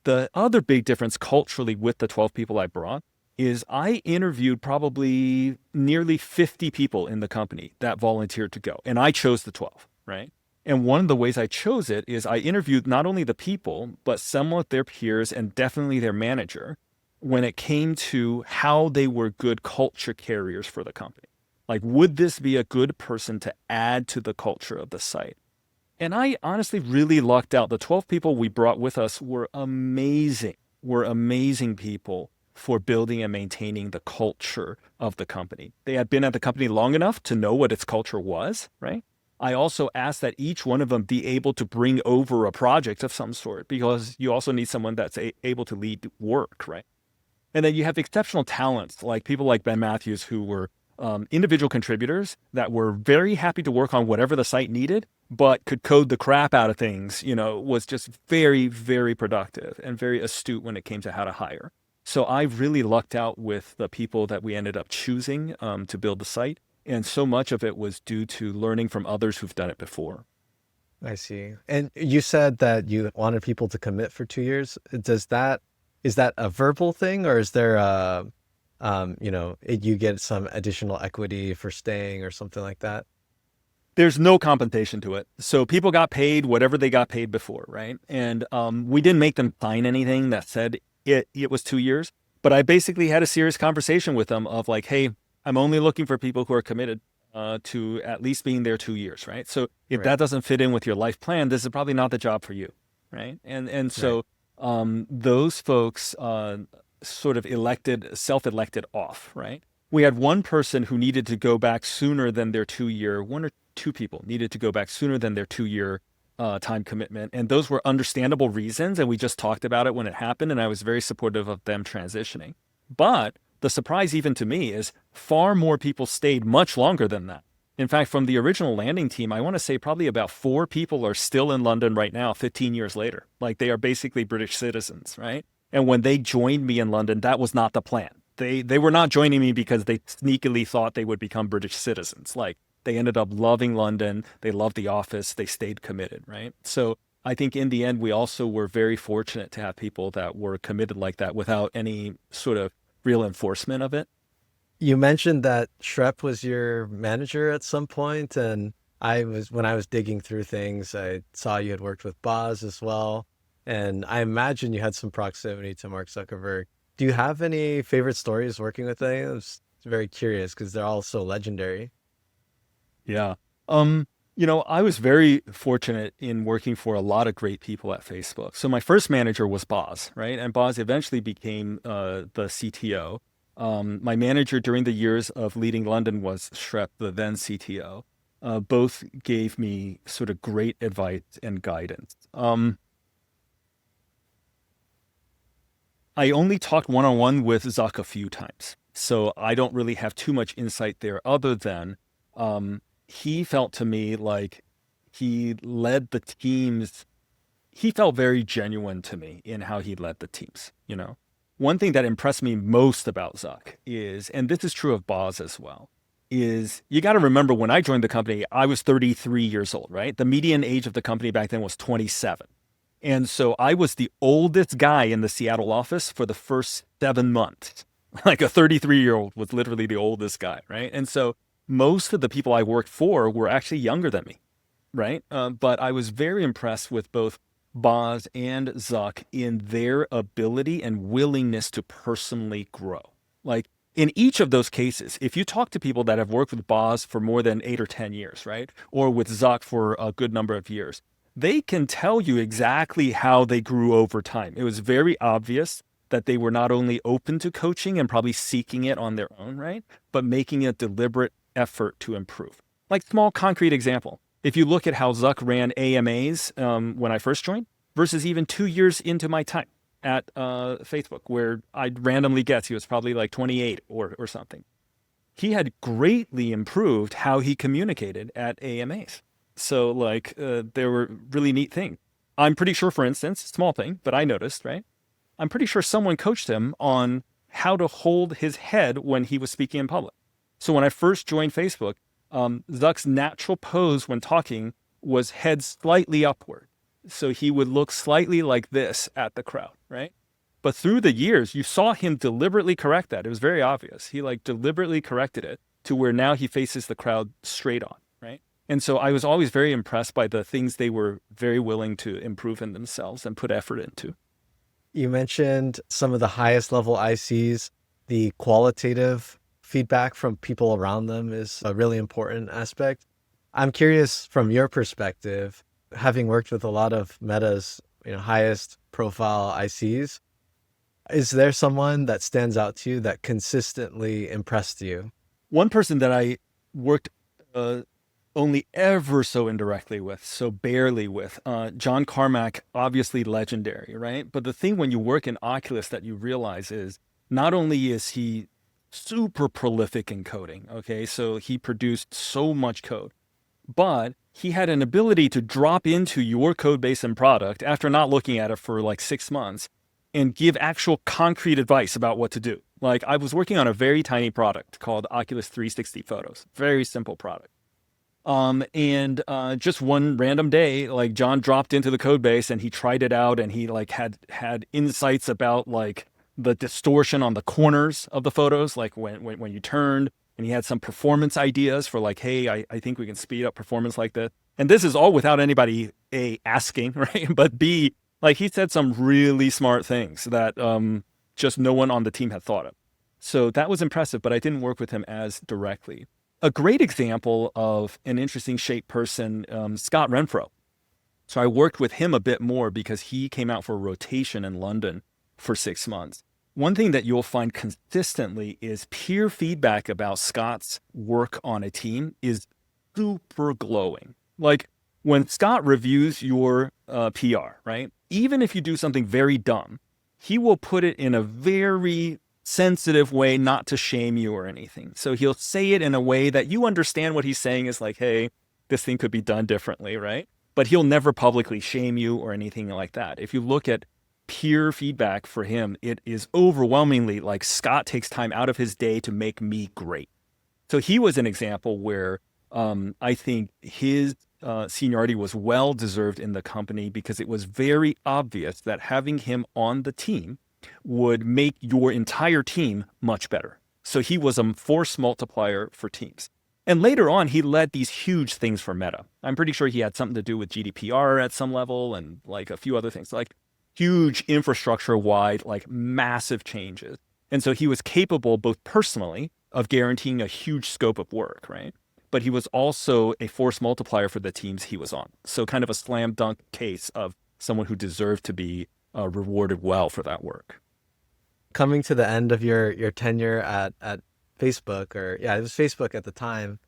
The other big difference culturally with the 12 people I brought is I interviewed probably nearly 50 people in the company that volunteered to go. And I chose the 12, right? And one of the ways I chose it is I interviewed not only the people, but some of their peers and definitely their manager when it came to how they were good culture carriers for the company. Like, would this be a good person to add to the culture of the site? And I honestly really lucked out. The 12 people we brought with us were amazing people for building and maintaining the culture of the company. They had been at the company long enough to know what its culture was, right? I also asked that each one of them be able to bring over a project of some sort because you also need someone that's able to lead work, right? And then you have exceptional talents like people like Ben Matthews who were individual contributors that were very happy to work on whatever the site needed, but could code the crap out of things, was just very, very productive and very astute when it came to how to hire. So I really lucked out with the people that we ended up choosing to build the site. And so much of it was due to learning from others who've done it before. I see. And you said that you wanted people to commit for 2 years. Is that a verbal thing, or is there you get some additional equity for staying or something like that? There's no compensation to it. So people got paid whatever they got paid before, right? And we didn't make them sign anything that said it was 2 years. But I basically had a serious conversation with them of like, hey, I'm only looking for people who are committed to at least being there 2 years, right? So if Right. that doesn't fit in with your life plan, this is probably not the job for you, right? And Right. so those folks sort of self-elected off, right? We had one person who needed to go back sooner than their 2 year, one or two people needed to go back sooner than their 2 year time commitment. And those were understandable reasons. And we just talked about it when it happened. And I was very supportive of them transitioning. But the surprise, even to me, is far more people stayed much longer than that. In fact, from the original landing team, I want to say probably about 4 people are still in London right now, 15 years later. Like they are basically British citizens, right? And when they joined me in London, that was not the plan. They were not joining me because they sneakily thought they would become British citizens. Like they ended up loving London. They loved the office. They stayed committed, right? So I think in the end, we also were very fortunate to have people that were committed like that without any sort of real enforcement of it. You mentioned that Shrep was your manager at some point, and when I was digging through things, I saw you had worked with Boz as well, and I imagine you had some proximity to Mark Zuckerberg. Do you have any favorite stories working with them? I was very curious because they're all so legendary. Yeah. Um, I was very fortunate in working for a lot of great people at Facebook. So my first manager was Boz, right? And Boz eventually became the CTO. My manager during the years of leading London was Shrep, the then CTO. Both gave me sort of great advice and guidance. I only talked one-on-one with Zuck a few times, so I don't really have too much insight there other than he felt to me like he led the teams. He felt very genuine to me in how he led the teams. One thing that impressed me most about Zuck is, and this is true of Boz as well, is you got to remember when I joined the company, I was 33 years old, right? The median age of the company back then was 27. And so I was the oldest guy in the Seattle office for the first 7 months. Like a 33-year-old was literally the oldest guy, right? And so most of the people I worked for were actually younger than me, right? But I was very impressed with both Boz and Zuck in their ability and willingness to personally grow. Like in each of those cases, if you talk to people that have worked with Boz for more than 8 or 10 years, right? Or with Zuck for a good number of years, they can tell you exactly how they grew over time. It was very obvious that they were not only open to coaching and probably seeking it on their own, right? But making a deliberate effort to improve. Like small concrete example. If you look at how Zuck ran AMAs when I first joined versus even 2 years into my time at Facebook, where I'd randomly guess he was probably like 28 or something. He had greatly improved how he communicated at AMAs. So like there were really neat things. I'm pretty sure, for instance, small thing, but I noticed, right? I'm pretty sure someone coached him on how to hold his head when he was speaking in public. So when I first joined Facebook, Zuck's natural pose when talking was head slightly upward. So he would look slightly like this at the crowd, right? But through the years, you saw him deliberately correct that. It was very obvious. He like deliberately corrected it to where now he faces the crowd straight on, right? And so I was always very impressed by the things they were very willing to improve in themselves and put effort into. You mentioned some of the highest level ICs, the qualitative feedback from people around them is a really important aspect. I'm curious from your perspective, having worked with a lot of Meta's, highest profile ICs, is there someone that stands out to you that consistently impressed you? One person that I worked only ever so indirectly with, so barely with, John Carmack, obviously legendary, right? But the thing when you work in Oculus that you realize is not only is he super prolific in coding, okay? So he produced so much code, but he had an ability to drop into your code base and product after not looking at it for like 6 months and give actual concrete advice about what to do. Like I was working on a very tiny product called Oculus 360 Photos, very simple product. Just one random day, like John dropped into the code base and he tried it out, and he like had insights about like the distortion on the corners of the photos, like when you turned, and he had some performance ideas for like, hey, I think we can speed up performance like this. And this is all without anybody A, asking, right? But B, like he said some really smart things that just no one on the team had thought of. So that was impressive, but I didn't work with him as directly. A great example of an interesting shaped person, Scott Renfro. So I worked with him a bit more because he came out for a rotation in London for 6 months. One thing that you'll find consistently is peer feedback about Scott's work on a team is super glowing. Like when Scott reviews your PR, right? Even if you do something very dumb, he will put it in a very sensitive way, not to shame you or anything. So he'll say it in a way that you understand what he's saying is like, hey, this thing could be done differently, right? But he'll never publicly shame you or anything like that. If you look at peer feedback for him, it is overwhelmingly like Scott takes time out of his day to make me great. So he was an example where I think his seniority was well deserved in the company because it was very obvious that having him on the team would make your entire team much better. So he was a force multiplier for teams. And later on, he led these huge things for Meta. I'm pretty sure he had something to do with GDPR at some level and like a few other things, like huge infrastructure-wide, like massive changes. And so he was capable both personally of guaranteeing a huge scope of work, right? But he was also a force multiplier for the teams he was on. So kind of a slam dunk case of someone who deserved to be rewarded well for that work. Coming to the end of your tenure at Facebook, or yeah, it was Facebook at the time.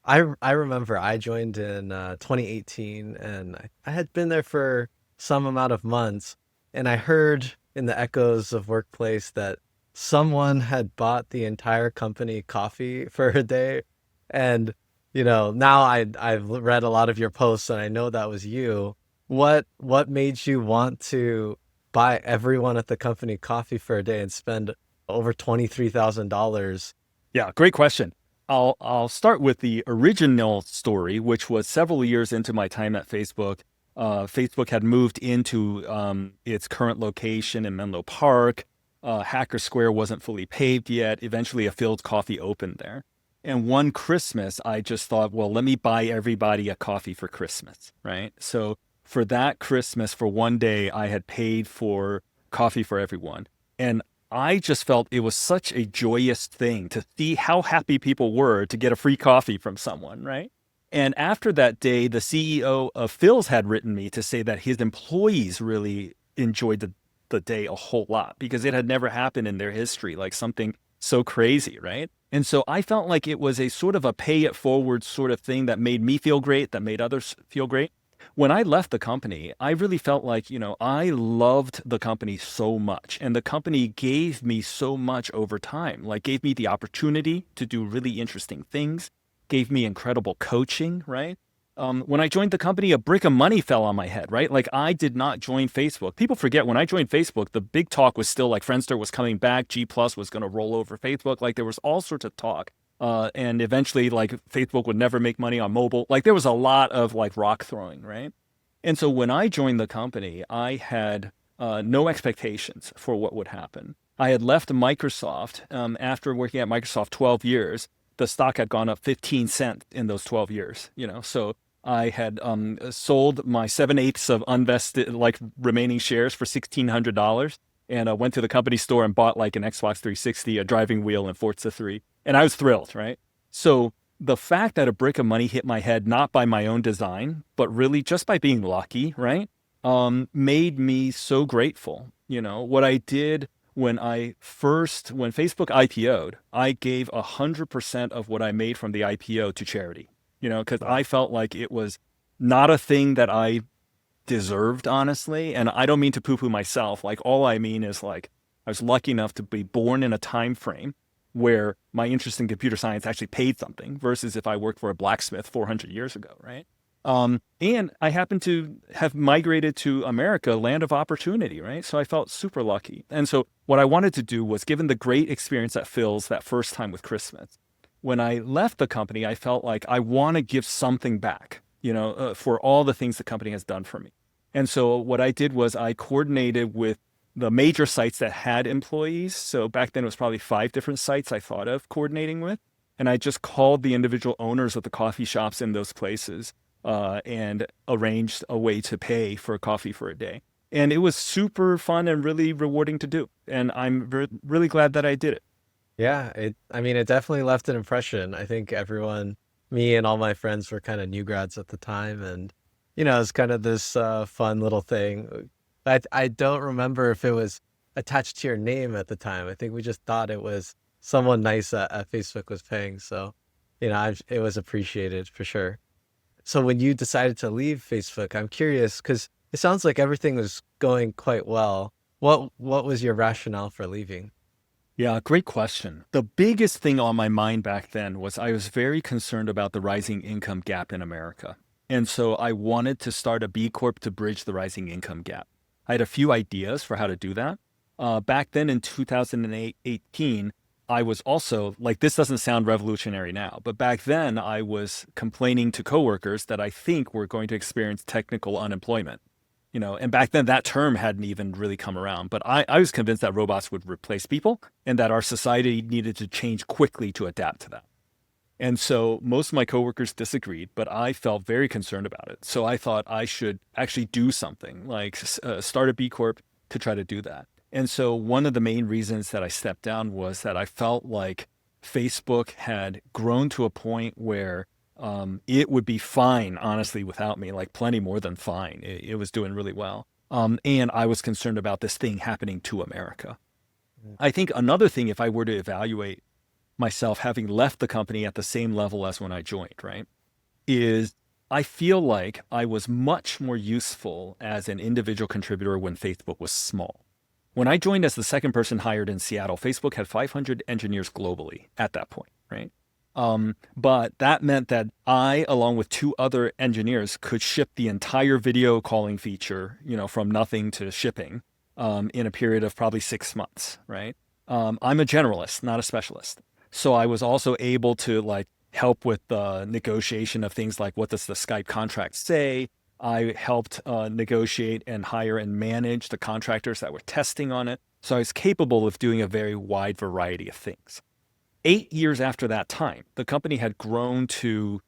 I remember I joined in 2018, and I had been there for some amount of months, and I heard in the echoes of workplace that someone had bought the entire company coffee for a day. And now I've read a lot of your posts, and I know that was you. What made you want to buy everyone at the company coffee for a day and spend over $23,000? Yeah, great question. I'll start with the original story, which was several years into my time at Facebook. Facebook had moved into its current location in Menlo Park. Hacker Square wasn't fully paved yet. Eventually, a Fields Coffee opened there. And one Christmas, I just thought, well, let me buy everybody a coffee for Christmas, right? So for that Christmas, for one day, I had paid for coffee for everyone. And I just felt it was such a joyous thing to see how happy people were to get a free coffee from someone, right? And after that day, the CEO of Phil's had written me to say that his employees really enjoyed the day a whole lot because it had never happened in their history, like something so crazy, right? And so I felt like it was a sort of a pay it forward sort of thing that made me feel great, that made others feel great. When I left the company, I really felt like, I loved the company so much, and the company gave me so much over time, like gave me the opportunity to do really interesting things, gave me incredible coaching, right? When I joined the company, a brick of money fell on my head, right? Like I did not join Facebook. People forget when I joined Facebook, the big talk was still like Friendster was coming back, G Plus was going to roll over Facebook. Like there was all sorts of talk. And eventually like Facebook would never make money on mobile. Like there was a lot of like rock throwing, right? And so when I joined the company, I had no expectations for what would happen. I had left Microsoft after working at Microsoft 12 years. The stock had gone up 15 cents in those 12 years, so I had sold my 7/8 of unvested, like remaining shares for $1,600, and I went to the company store and bought like an Xbox 360, a driving wheel, and Forza 3. And I was thrilled, right? So the fact that a brick of money hit my head, not by my own design, but really just by being lucky, right? Made me so grateful. What I did when Facebook IPO'd, I gave 100% of what I made from the IPO to charity, because I felt like it was not a thing that I deserved, honestly. And I don't mean to poo-poo myself. Like all I mean is like, I was lucky enough to be born in a time frame where my interest in computer science actually paid something versus if I worked for a blacksmith 400 years ago, right? And I happened to have migrated to America, land of opportunity, right? So I felt super lucky. And so what I wanted to do was, given the great experience at Phil's that first time with Chris Smith, when I left the company, I felt like I want to give something back, for all the things the company has done for me. And so what I did was I coordinated with the major sites that had employees. So back then it was probably 5 different sites I thought of coordinating with. And I just called the individual owners of the coffee shops in those places and arranged a way to pay for a coffee for a day. And it was super fun and really rewarding to do. And I'm really glad that I did it. Yeah, I mean, it definitely left an impression. I think everyone, me and all my friends were kind of new grads at the time, and it's kind of this fun little thing. I don't remember if it was attached to your name at the time. I think we just thought it was someone nice at Facebook was paying. So, it was appreciated for sure. So when you decided to leave Facebook, I'm curious because it sounds like everything was going quite well. What was your rationale for leaving? Yeah, great question. The biggest thing on my mind back then was I was very concerned about the rising income gap in America. And so I wanted to start a B Corp to bridge the rising income gap. I had a few ideas for how to do that. Back then in 2018, I was also like, this doesn't sound revolutionary now, but back then I was complaining to coworkers that I think we're going to experience technical unemployment. And back then that term hadn't even really come around, but I was convinced that robots would replace people and that our society needed to change quickly to adapt to that. And so most of my coworkers disagreed, but I felt very concerned about it. So I thought I should actually do something like start a B Corp to try to do that. And so one of the main reasons that I stepped down was that I felt like Facebook had grown to a point where it would be fine, honestly, without me, like plenty more than fine. It was doing really well. And I was concerned about this thing happening to America. Mm. I think another thing, if I were to evaluate myself having left the company at the same level as when I joined, right, is I feel like I was much more useful as an individual contributor when Facebook was small. When I joined as the second person hired in Seattle, Facebook had 500 engineers globally at that point, right? But that meant that I, along with 2 other engineers, could ship the entire video calling feature, from nothing to shipping, in a period of probably 6 months, right? I'm a generalist, not a specialist. So I was also able to help with the negotiation of things like, what does the Skype contract say? I helped negotiate and hire and manage the contractors that were testing on it. So I was capable of doing a very wide variety of things. 8 years after that time, the company had grown to,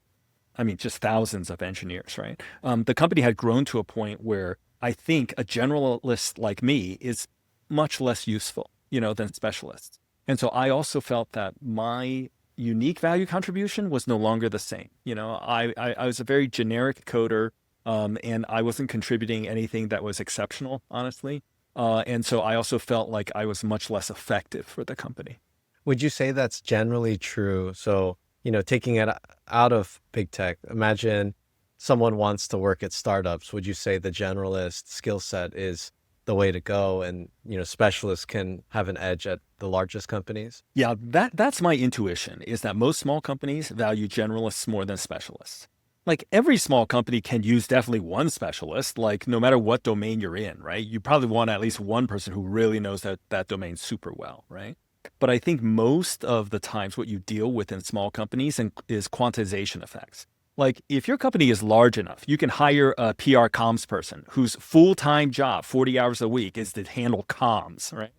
just thousands of engineers, right? The company had grown to a point where I think a generalist like me is much less useful, than specialists. And so I also felt that my unique value contribution was no longer the same. I was a very generic coder, and I wasn't contributing anything that was exceptional, honestly. And so I also felt like I was much less effective for the company. Would you say that's generally true? So, taking it out of big tech, imagine someone wants to work at startups. Would you say the generalist skill set is the way to go and, specialists can have an edge at the largest companies? Yeah, that's my intuition, is that most small companies value generalists more than specialists. Like every small company can use definitely one specialist, like no matter what domain you're in, right? You probably want at least one person who really knows that domain super well, right? But I think most of the times what you deal with in small companies is quantization effects. Like if your company is large enough, you can hire a PR comms person whose full-time job, 40 hours a week, is to handle comms, right?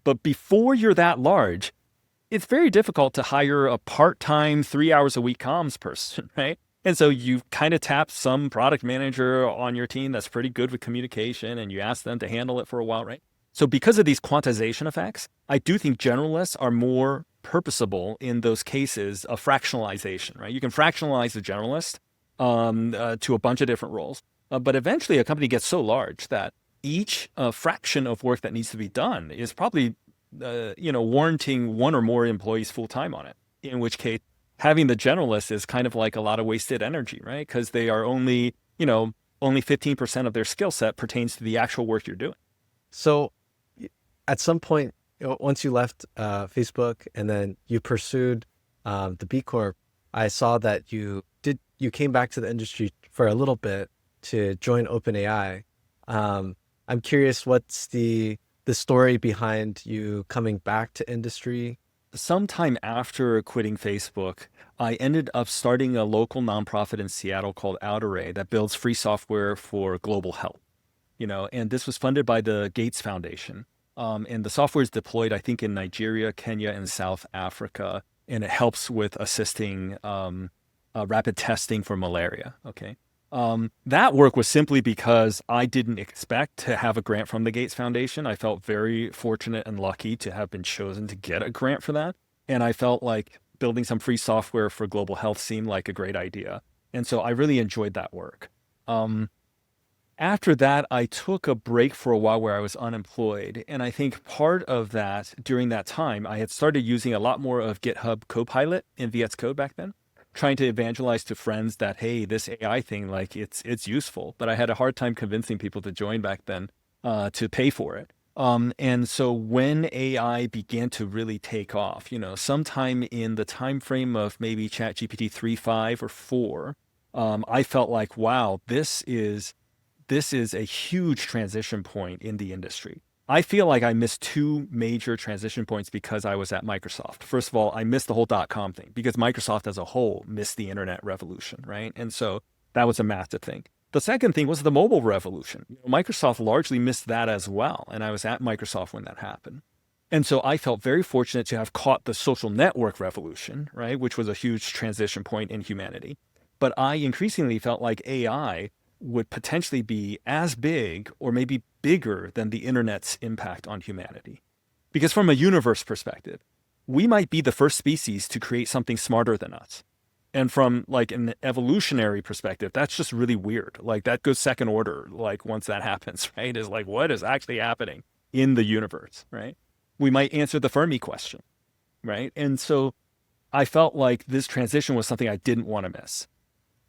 But before you're that large, it's very difficult to hire a part-time 3 hours a week comms person, right? And so you kind of tap some product manager on your team that's pretty good with communication and you ask them to handle it for a while, right? So because of these quantization effects, I do think generalists are more purposable in those cases of fractionalization, right? You can fractionalize the generalist to a bunch of different roles. But eventually a company gets so large that each fraction of work that needs to be done is probably, warranting one or more employees full time on it, in which case having the generalist is kind of like a lot of wasted energy, right? Because they are only 15% of their skill set pertains to the actual work you're doing. So at some point, once you left Facebook and then you pursued the B Corp, I saw that you came back to the industry for a little bit to join OpenAI. I'm curious, what's the story behind you coming back to industry? Sometime after quitting Facebook, I ended up starting a local nonprofit in Seattle called OutArray that builds free software for global health. And this was funded by the Gates Foundation. And the software is deployed, I think, in Nigeria, Kenya, and South Africa, and it helps with assisting rapid testing for malaria. Okay. That work was simply because I didn't expect to have a grant from the Gates Foundation. I felt very fortunate and lucky to have been chosen to get a grant for that. And I felt like building some free software for global health seemed like a great idea. And so I really enjoyed that work. After that, I took a break for a while where I was unemployed. And I think part of that, during that time, I had started using a lot more of GitHub Copilot in VS Code back then, trying to evangelize to friends that, hey, this AI thing, like it's useful. But I had a hard time convincing people to join back then to pay for it. And so when AI began to really take off, sometime in the time frame of maybe ChatGPT 3.5 or 4, I felt like, wow, this is a huge transition point in the industry. I feel like I missed two major transition points because I was at Microsoft. First of all, I missed the whole .com thing because Microsoft as a whole missed the internet revolution, right? And so that was a massive thing. The second thing was the mobile revolution. Microsoft largely missed that as well. And I was at Microsoft when that happened. And so I felt very fortunate to have caught the social network revolution, right? Which was a huge transition point in humanity. But I increasingly felt like AI would potentially be as big or maybe bigger than the internet's impact on humanity. Because from a universe perspective, we might be the first species to create something smarter than us. And from like an evolutionary perspective, that's just really weird. Like that goes second order, like once that happens, right? Is like, what is actually happening in the universe, right? We might answer the Fermi question, right? And so I felt like this transition was something I didn't want to miss.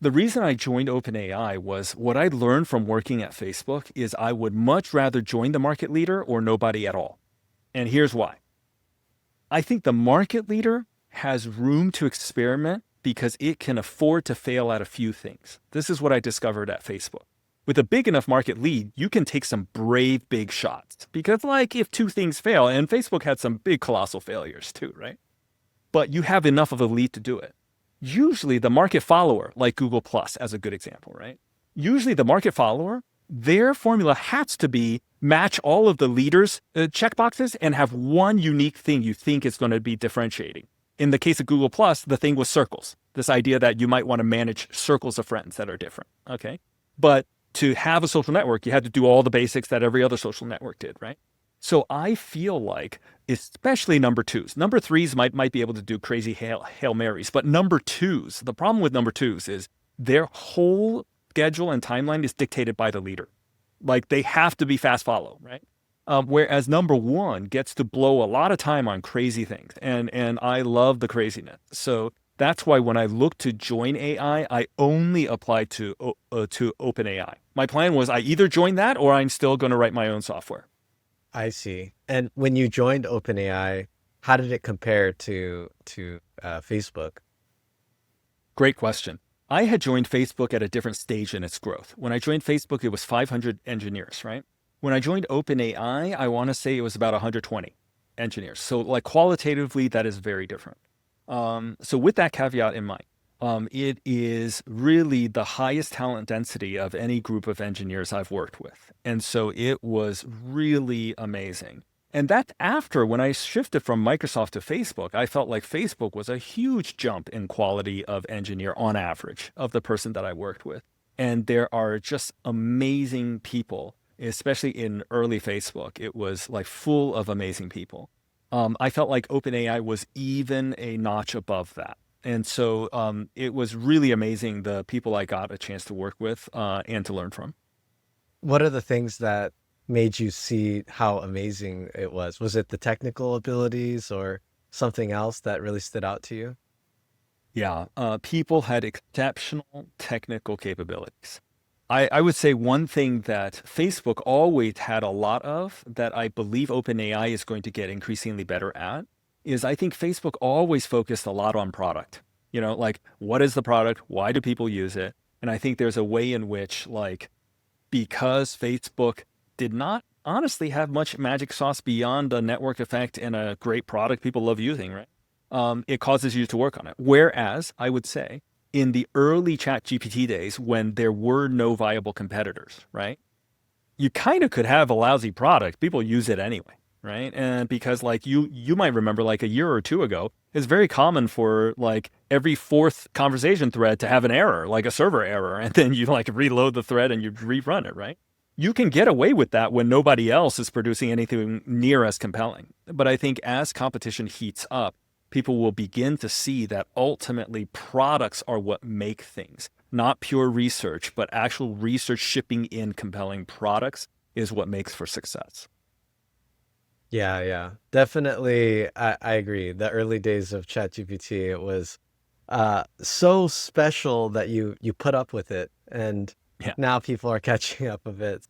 The reason I joined OpenAI was what I learned from working at Facebook is I would much rather join the market leader or nobody at all. And here's why. I think the market leader has room to experiment because it can afford to fail at a few things. This is what I discovered at Facebook. With a big enough market lead, you can take some brave big shots because like if two things fail, and Facebook had some big colossal failures too, right? But you have enough of a lead to do it. Usually the market follower, like Google Plus as a good example, right? Usually the market follower, their formula has to be match all of the leaders' checkboxes and have one unique thing you think is going to be differentiating. In the case of Google Plus, the thing was circles. This idea that you might want to manage circles of friends that are different, okay? But to have a social network, you had to do all the basics that every other social network did, right? So I feel like, especially number twos, number threes might be able to do crazy Hail Marys, but number twos, the problem with number twos is their whole schedule and timeline is dictated by the leader. Like they have to be fast follow, right? Whereas number one gets to blow a lot of time on crazy things. And I love the craziness. So that's why when I looked to join AI, I only applied to OpenAI. My plan was I either join that or I'm still going to write my own software. I see. And when you joined OpenAI, how did it compare to Facebook? Great question. I had joined Facebook at a different stage in its growth. When I joined Facebook, it was 500 engineers, right? When I joined OpenAI, I want to say it was about 120 engineers. So like qualitatively, that is very different. So with that caveat in mind, it is really the highest talent density of any group of engineers I've worked with. And so it was really amazing. And that's after when I shifted from Microsoft to Facebook, I felt like Facebook was a huge jump in quality of engineer on average of the person that I worked with. And there are just amazing people, especially in early Facebook. It was like full of amazing people. I felt like OpenAI was even a notch above that. And so it was really amazing, the people I got a chance to work with and to learn from. What are the things that made you see how amazing it was? Was it the technical abilities or something else that really stood out to you? Yeah, people had exceptional technical capabilities. I would say one thing that Facebook always had a lot of that I believe OpenAI is going to get increasingly better at is I think Facebook always focused a lot on product. Like what is the product? Why do people use it? And I think there's a way in which, like, because Facebook did not honestly have much magic sauce beyond a network effect and a great product people love using, right? It causes you to work on it. Whereas I would say in the early ChatGPT days, when there were no viable competitors, right? You kind of could have a lousy product. People use it anyway, right? And because like you might remember like a year or two ago, it's very common for like every fourth conversation thread to have an error, like a server error, and then you like reload the thread and you rerun it, right? You can get away with that when nobody else is producing anything near as compelling. But I think as competition heats up, people will begin to see that ultimately products are what make things, not pure research, but actual research shipping in compelling products is what makes for success. Yeah, yeah. Definitely, I agree. The early days of ChatGPT, it was so special that you put up with it, and Yeah. now people are catching up with it.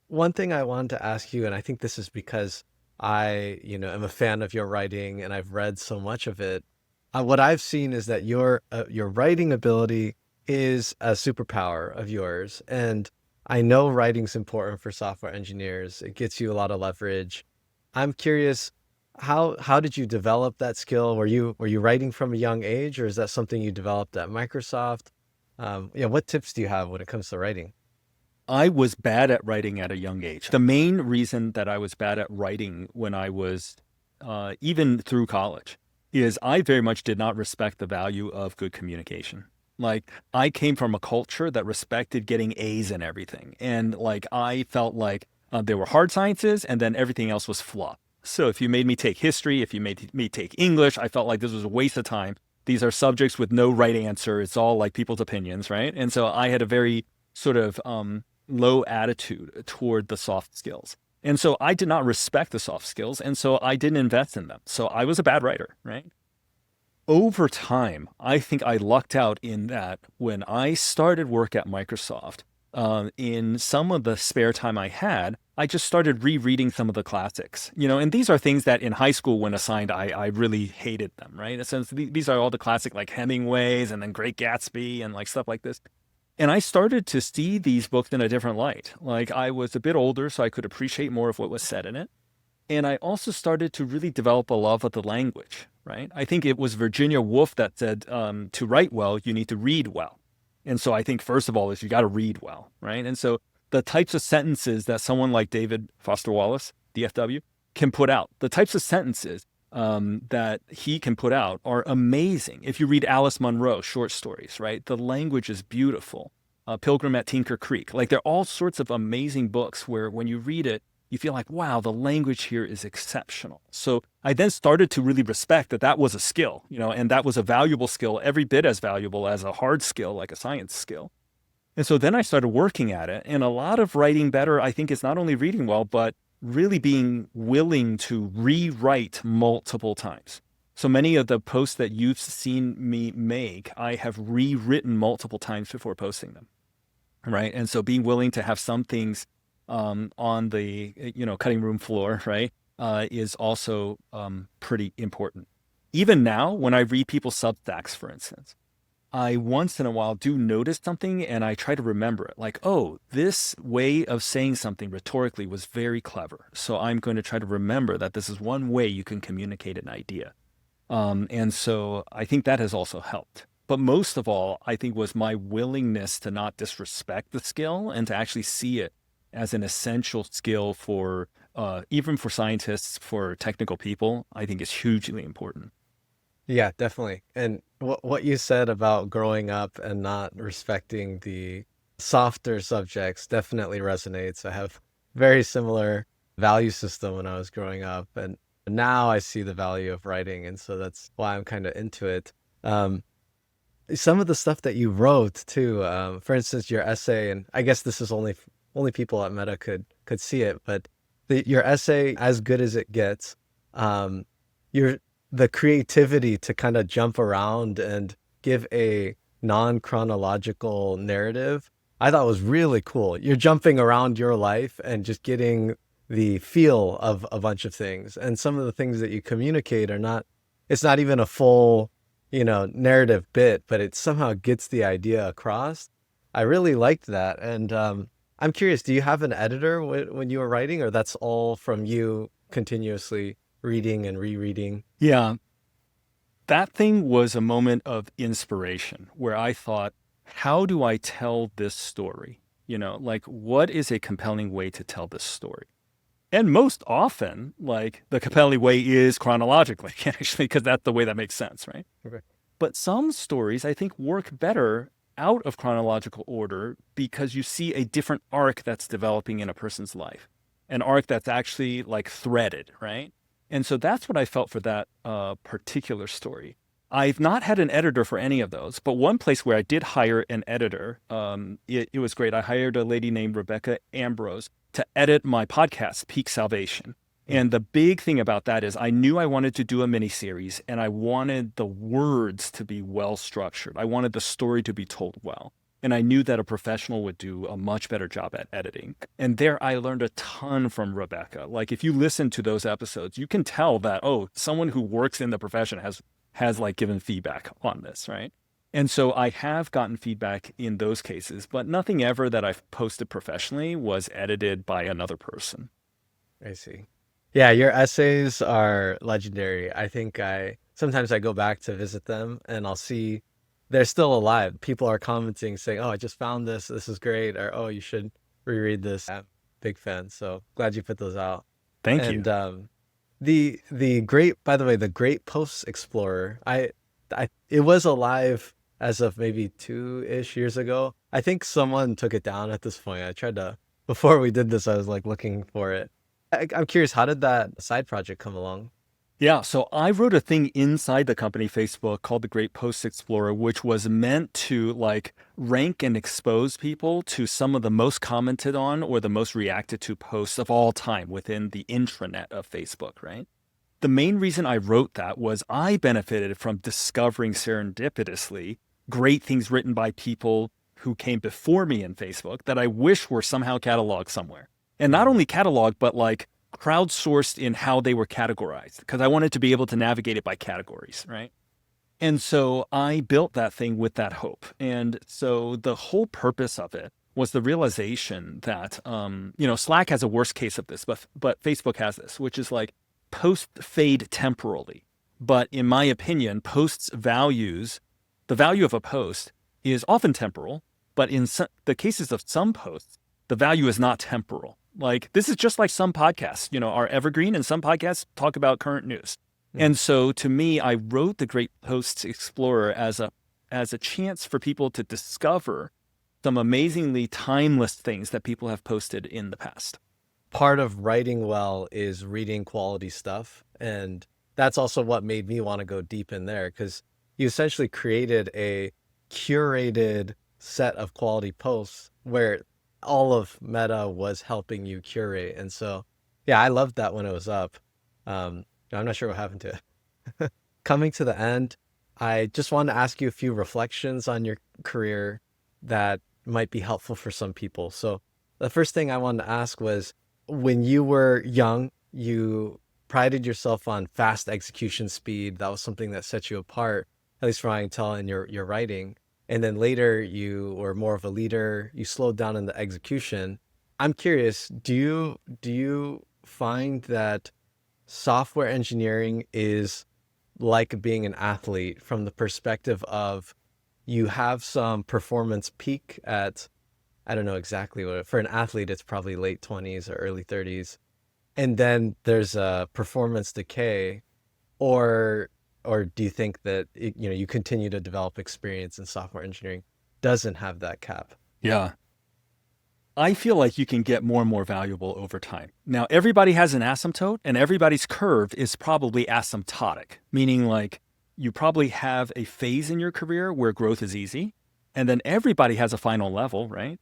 One thing I wanted to ask you, and I think this is because I, am a fan of your writing and I've read so much of it. What I've seen is that your writing ability is a superpower of yours, and I know writing's important for software engineers. It gets you a lot of leverage. I'm curious, how did you develop that skill? Were you writing from a young age, or is that something you developed at Microsoft? Yeah, what tips do you have when it comes to writing? I was bad at writing at a young age. The main reason that I was bad at writing when I was even through college is I very much did not respect the value of good communication. Like I came from a culture that respected getting A's in everything. And like I felt like there were hard sciences and then everything else was fluff. So if you made me take history, if you made me take English, I felt like this was a waste of time. These are subjects with no right answer. It's all like people's opinions, right? And so I had a very sort of low attitude toward the soft skills. And so I did not respect the soft skills. And so I didn't invest in them. So I was a bad writer, right? Over time, I think I lucked out in that when I started work at Microsoft, in some of the spare time I had, I just started rereading some of the classics, and these are things that in high school when assigned, I really hated them, right? Since these are all the classic like Hemingways and then Great Gatsby and like stuff like this. And I started to see these books in a different light. Like I was a bit older, so I could appreciate more of what was said in it. And I also started to really develop a love of the language, right? I think it was Virginia Woolf that said, to write well, you need to read well. And so I think first of all is you got to read well, right? And so the types of sentences that someone like David Foster Wallace, DFW, can put out, the types of sentences that he can put out are amazing. If you read Alice Munro short stories, right? The language is beautiful. Pilgrim at Tinker Creek, like there are all sorts of amazing books where when you read it, you feel like, wow, the language here is exceptional. So I then started to really respect that that was a skill, and that was a valuable skill, every bit as valuable as a hard skill, like a science skill. And so then I started working at it. And a lot of writing better, I think, is not only reading well, but really being willing to rewrite multiple times. So many of the posts that you've seen me make, I have rewritten multiple times before posting them, right? And so being willing to have some things on the cutting room floor, right, is also pretty important. Even now, when I read people's Substacks, for instance, I once in a while do notice something and I try to remember it. Like, oh, this way of saying something rhetorically was very clever. So I'm going to try to remember that this is one way you can communicate an idea. And so I think that has also helped. But most of all, I think was my willingness to not disrespect the skill and to actually see it as an essential skill for even for scientists, for technical people, I think is hugely important. Yeah, definitely. And what you said about growing up and not respecting the softer subjects definitely resonates. I have very similar value system when I was growing up, and now I see the value of writing, and so that's why I'm kind of into it. Um, some of the stuff that you wrote too, for instance, your essay, and I guess this is only people at Meta could see it, but your essay, As Good as It Gets, your the creativity to kind of jump around and give a non-chronological narrative, I thought was really cool. You're jumping around your life and just getting the feel of a bunch of things. And some of the things that you communicate are not, it's not even a full narrative bit, but it somehow gets the idea across. I really liked that. And I'm curious, do you have an editor when you were writing, or that's all from you continuously reading and rereading? Yeah, that thing was a moment of inspiration where I thought, how do I tell this story? Like, what is a compelling way to tell this story? And most often, like, the compelling way is chronologically, actually, because that's the way that makes sense, right? Okay. But some stories, I think, work better out of chronological order because you see a different arc that's developing in a person's life, an arc that's actually like threaded, right? And so that's what I felt for that particular story. I've not had an editor for any of those, but one place where I did hire an editor, it was great. I hired a lady named Rebecca Ambrose to edit my podcast, Peak Salvation. And the big thing about that is I knew I wanted to do a miniseries and I wanted the words to be well structured. I wanted the story to be told well. And I knew that a professional would do a much better job at editing. And there I learned a ton from Rebecca. Like, if you listen to those episodes, you can tell that, oh, someone who works in the profession has like given feedback on this, right? And so I have gotten feedback in those cases, but nothing ever that I've posted professionally was edited by another person. I see. Yeah, your essays are legendary. I think I sometimes I go back to visit them and I'll see they're still alive. People are commenting saying, "Oh, I just found this. This is great," or "Oh, you should reread this." I'm a big fan. So glad you put those out. Thank you. And the great, by the way, the Great Posts Explorer, I it was alive as of maybe 2-ish years ago. I think someone took it down at this point. I tried to before we did this, I was like looking for it. I'm curious, how did that side project come along? Yeah, so I wrote a thing inside the company Facebook called the Great Post Explorer, which was meant to like rank and expose people to some of the most commented on or the most reacted to posts of all time within the intranet of Facebook, right? The main reason I wrote that was I benefited from discovering serendipitously great things written by people who came before me in Facebook that I wish were somehow cataloged somewhere. And not only cataloged, but like crowdsourced in how they were categorized, because I wanted to be able to navigate it by categories, right? And so I built that thing with that hope. And so the whole purpose of it was the realization that, Slack has a worst case of this, but Facebook has this, which is like posts fade temporally. But in my opinion, the value of a post is often temporal, but in the cases of some posts, the value is not temporal. Like, this is just like some podcasts, are evergreen, and some podcasts talk about current news. And so to me, I wrote the Great Posts Explorer as a chance for people to discover some amazingly timeless things that people have posted in the past. Part of writing well is reading quality stuff. And that's also what made me want to go deep in there, because you essentially created a curated set of quality posts where all of Meta was helping you curate. And so, yeah, I loved that when it was up. I'm not sure what happened to it. Coming to the end, I just wanted to ask you a few reflections on your career that might be helpful for some people. So the first thing I wanted to ask was, when you were young, you prided yourself on fast execution speed. That was something that set you apart, at least from what I can tell in your writing. And then later you were more of a leader, you slowed down in the execution. I'm curious, do you find that software engineering is like being an athlete from the perspective of you have some performance peak at, I don't know exactly what, for an athlete, it's probably late 20s or early 30s. And then there's a performance decay, or do you think that you continue to develop experience in software engineering doesn't have that cap? Yeah. I feel like you can get more and more valuable over time. Now, everybody has an asymptote, and everybody's curve is probably asymptotic, meaning like you probably have a phase in your career where growth is easy, and then everybody has a final level, right?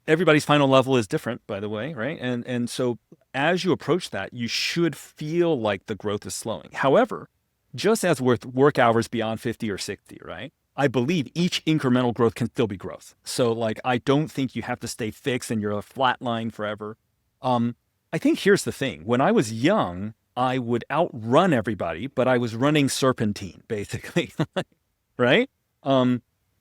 Everybody's final level is different, by the way, right? And so as you approach that, you should feel like the growth is slowing. However, just as with work hours beyond 50 or 60, right? I believe each incremental growth can still be growth. So like, I don't think you have to stay fixed and you're a flat line forever. I think here's the thing. When I was young, I would outrun everybody, but I was running serpentine, basically, right?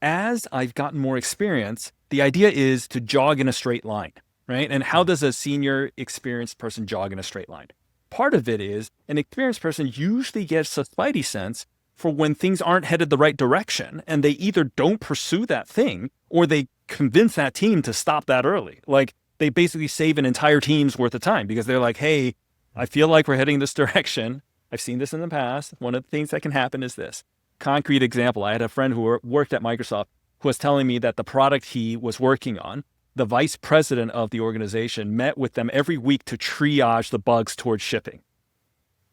As I've gotten more experience, the idea is to jog in a straight line, right? And how does a senior experienced person jog in a straight line? Part of it is an experienced person usually gets a spidey sense for when things aren't headed the right direction, and they either don't pursue that thing or they convince that team to stop that early. Like they basically save an entire team's worth of time because they're like, hey, I feel like we're heading this direction. I've seen this in the past. One of the things that can happen is this. Concrete example, I had a friend who worked at Microsoft who was telling me that the product he was working on, the vice president of the organization met with them every week to triage the bugs towards shipping.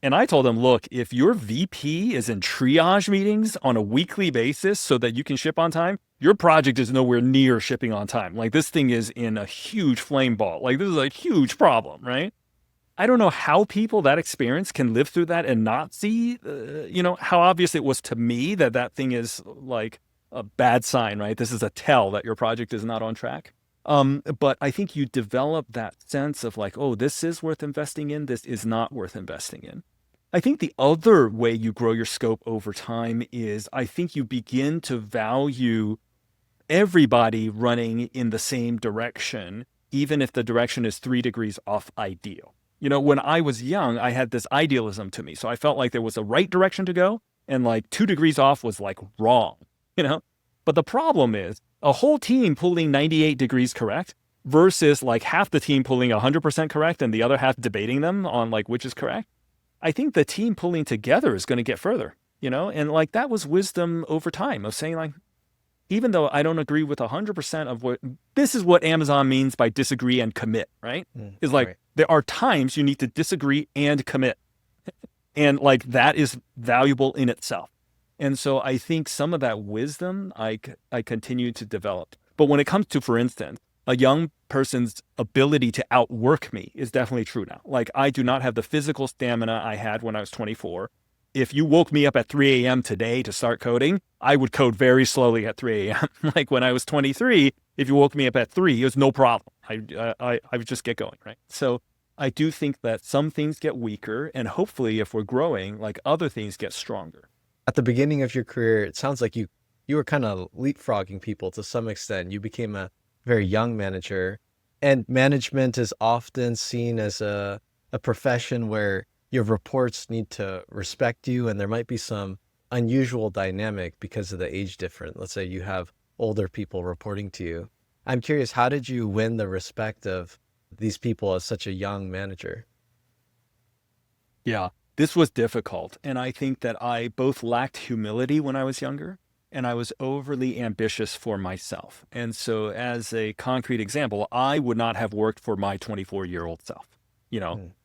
And I told him, look, if your VP is in triage meetings on a weekly basis so that you can ship on time, your project is nowhere near shipping on time. Like this thing is in a huge flame ball. Like this is a huge problem, right? I don't know how people that experience can live through that and not see, how obvious it was to me that that thing is like a bad sign, right? This is a tell that your project is not on track. But I think you develop that sense of like, oh, this is worth investing in. This is not worth investing in. I think the other way you grow your scope over time is I think you begin to value everybody running in the same direction, even if the direction is 3 degrees off ideal. When I was young, I had this idealism to me. So I felt like there was a right direction to go and like 2 degrees off was like wrong, But the problem is a whole team pulling 98 degrees correct versus like half the team pulling 100% correct and the other half debating them on like which is correct. I think the team pulling together is going to get further, and like that was wisdom over time of saying like, even though I don't agree with 100% of this is what Amazon means by disagree and commit, right? Is like, right. There are times you need to disagree and commit. And like, that is valuable in itself. And so I think some of that wisdom I continue to develop. But when it comes to, for instance, a young person's ability to outwork me is definitely true now. Like I do not have the physical stamina I had when I was 24. If you woke me up at 3 a.m. today to start coding, I would code very slowly at 3 a.m. Like when I was 23, if you woke me up at 3, it was no problem. I would just get going, right? So I do think that some things get weaker, and hopefully if we're growing, like other things get stronger. At the beginning of your career, it sounds like you were kind of leapfrogging people to some extent. You became a very young manager, and management is often seen as a profession where your reports need to respect you, and there might be some unusual dynamic because of the age difference. Let's say you have older people reporting to you. I'm curious, how did you win the respect of these people as such a young manager? Yeah, this was difficult. And I think that I both lacked humility when I was younger, and I was overly ambitious for myself. And so as a concrete example, I would not have worked for my 24-year-old self,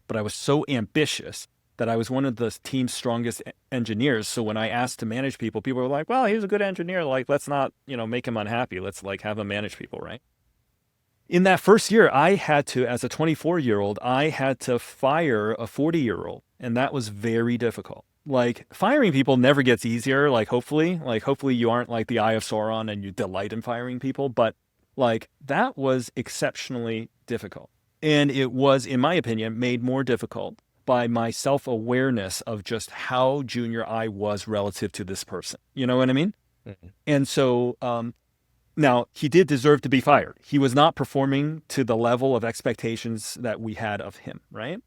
but I was so ambitious that I was one of the team's strongest engineers. So when I asked to manage people, people were like, well, he's a good engineer. Like, let's not, make him unhappy. Let's like have him manage people, right? In that first year, I had to, as a 24-year-old, I had to fire a 40-year-old. And that was very difficult. Like firing people never gets easier. Hopefully you aren't like the Eye of Sauron and you delight in firing people. But like that was exceptionally difficult. And it was, in my opinion, made more difficult by my self-awareness of just how junior I was relative to this person. You know what I mean? Mm-hmm. And so now he did deserve to be fired. He was not performing to the level of expectations that we had of him, right?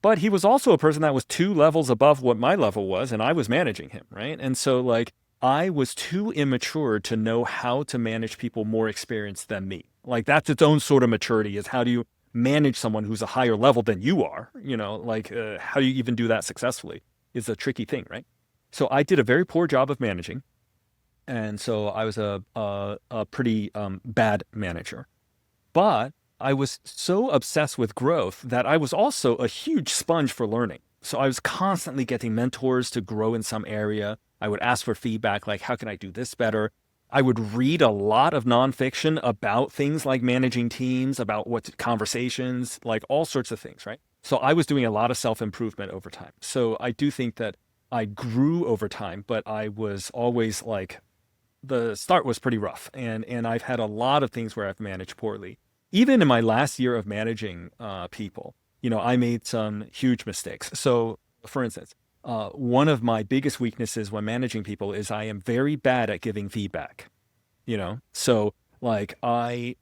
But he was also a person that was 2 levels above what my level was, and I was managing him, right? And so like I was too immature to know how to manage people more experienced than me. Like that's its own sort of maturity, is how do you manage someone who's a higher level than you are, how do you even do that successfully is a tricky thing, right? So I did a very poor job of managing. And so I was a pretty bad manager. But I was so obsessed with growth that I was also a huge sponge for learning. So I was constantly getting mentors to grow in some area. I would ask for feedback, like, how can I do this better? I would read a lot of nonfiction about things like managing teams, about what conversations, like all sorts of things, right? So I was doing a lot of self-improvement over time. So I do think that I grew over time, but I was always like, the start was pretty rough. And I've had a lot of things where I've managed poorly. Even in my last year of managing people, I made some huge mistakes. So For instance, one of my biggest weaknesses when managing people is I am very bad at giving feedback. So like I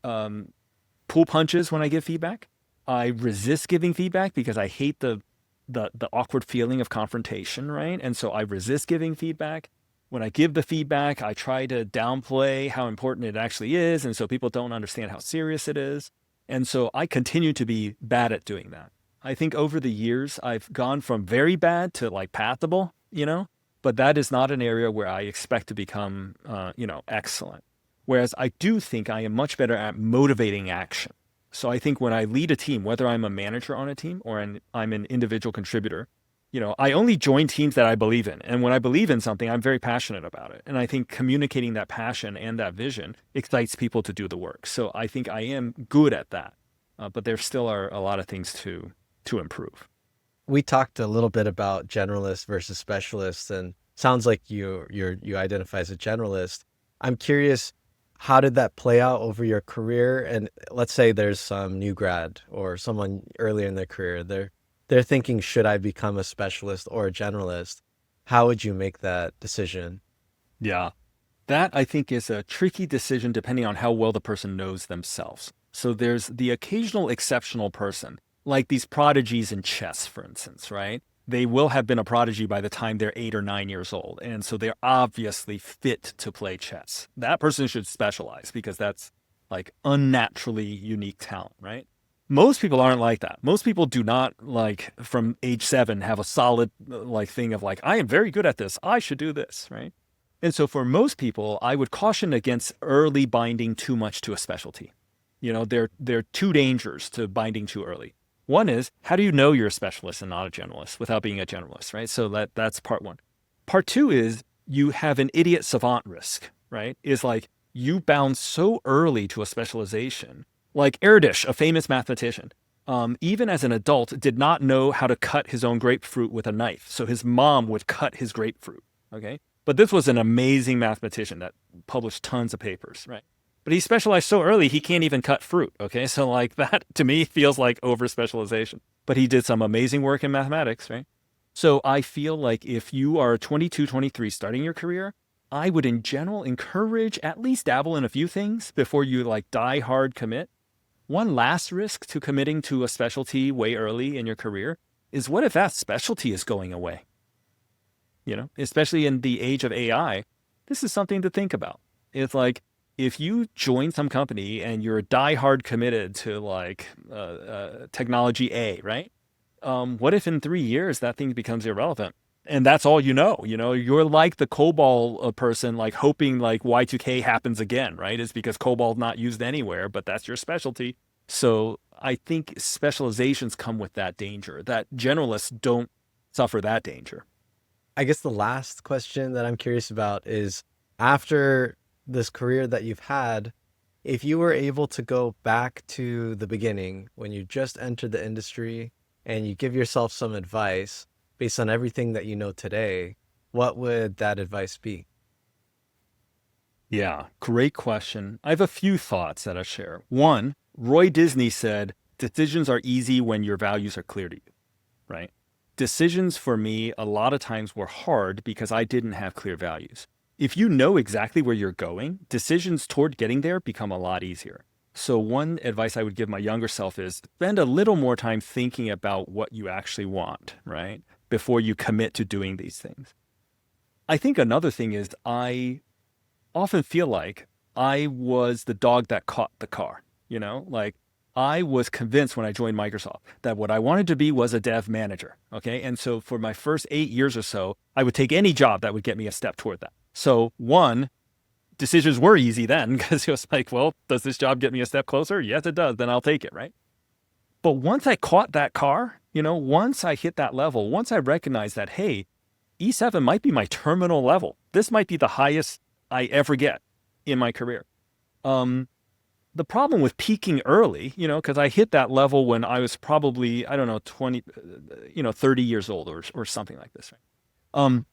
pull punches when I give feedback. I resist giving feedback because I hate the awkward feeling of confrontation, right? And so I resist giving feedback. When I give the feedback, I try to downplay how important it actually is, and so people don't understand how serious it is. And so I continue to be bad at doing that. I think over the years, I've gone from very bad to like passable, but that is not an area where I expect to become, excellent. Whereas I do think I am much better at motivating action. So I think when I lead a team, whether I'm a manager on a team or I'm an individual contributor, I only join teams that I believe in. And when I believe in something, I'm very passionate about it. And I think communicating that passion and that vision excites people to do the work. So I think I am good at that. But there still are a lot of things to improve. We talked a little bit about generalists versus specialists, and sounds like you identify as a generalist. I'm curious, how did that play out over your career? And let's say there's some new grad or someone earlier in their career, they're thinking, should I become a specialist or a generalist? How would you make that decision? Yeah. That I think is a tricky decision depending on how well the person knows themselves. So there's the occasional exceptional person, like these prodigies in chess, for instance, right? They will have been a prodigy by the time they're 8 or 9 years old. And so they're obviously fit to play chess. That person should specialize because that's like unnaturally unique talent, right? Most people aren't like that. Most people do not, like, from age 7 have a solid like thing of like, I am very good at this, I should do this, right? And so for most people, I would caution against early binding too much to a specialty. There are two dangers to binding too early. One is, how do you know you're a specialist and not a generalist without being a generalist, right? So that's part one. Part two is you have an idiot savant risk, right? Is like you bound so early to a specialization. Like Erdős, a famous mathematician, even as an adult, did not know how to cut his own grapefruit with a knife. So his mom would cut his grapefruit, okay? But this was an amazing mathematician that published tons of papers, right? But he specialized so early, he can't even cut fruit, okay? So like that, to me, feels like over-specialization. But he did some amazing work in mathematics, right? So I feel like if you are 22, 23, starting your career, I would in general encourage at least dabble in a few things before you like die hard commit. One last risk to committing to a specialty way early in your career is, what if that specialty is going away? Especially in the age of AI, this is something to think about. It's like, if you join some company and you're die-hard committed to like technology A, right? What if in 3 years that thing becomes irrelevant? And that's all you're like the COBOL person, like hoping like Y2K happens again, right? It's because COBOL's not used anywhere, but that's your specialty. So I think specializations come with that danger, that generalists don't suffer that danger. I guess the last question that I'm curious about is, after this career that you've had, if you were able to go back to the beginning when you just entered the industry and you give yourself some advice based on everything that you know today, what would that advice be? Yeah, great question. I have a few thoughts that I share. One, Roy Disney said, decisions are easy when your values are clear to you, right? Decisions for me a lot of times were hard because I didn't have clear values. If you know exactly where you're going, decisions toward getting there become a lot easier. So one advice I would give my younger self is spend a little more time thinking about what you actually want, right? Before you commit to doing these things. I think another thing is I often feel like I was the dog that caught the car, like I was convinced when I joined Microsoft that what I wanted to be was a dev manager, okay? And so for my first 8 years or so, I would take any job that would get me a step toward that. So one, decisions were easy then because it was like, well, does this job get me a step closer? Yes, it does. Then I'll take it, right? But once I caught that car, once I hit that level, once I recognized that, hey, E7 might be my terminal level. This might be the highest I ever get in my career. The problem with peaking early, because I hit that level when I was probably, 20, 30 years old or something like this, right?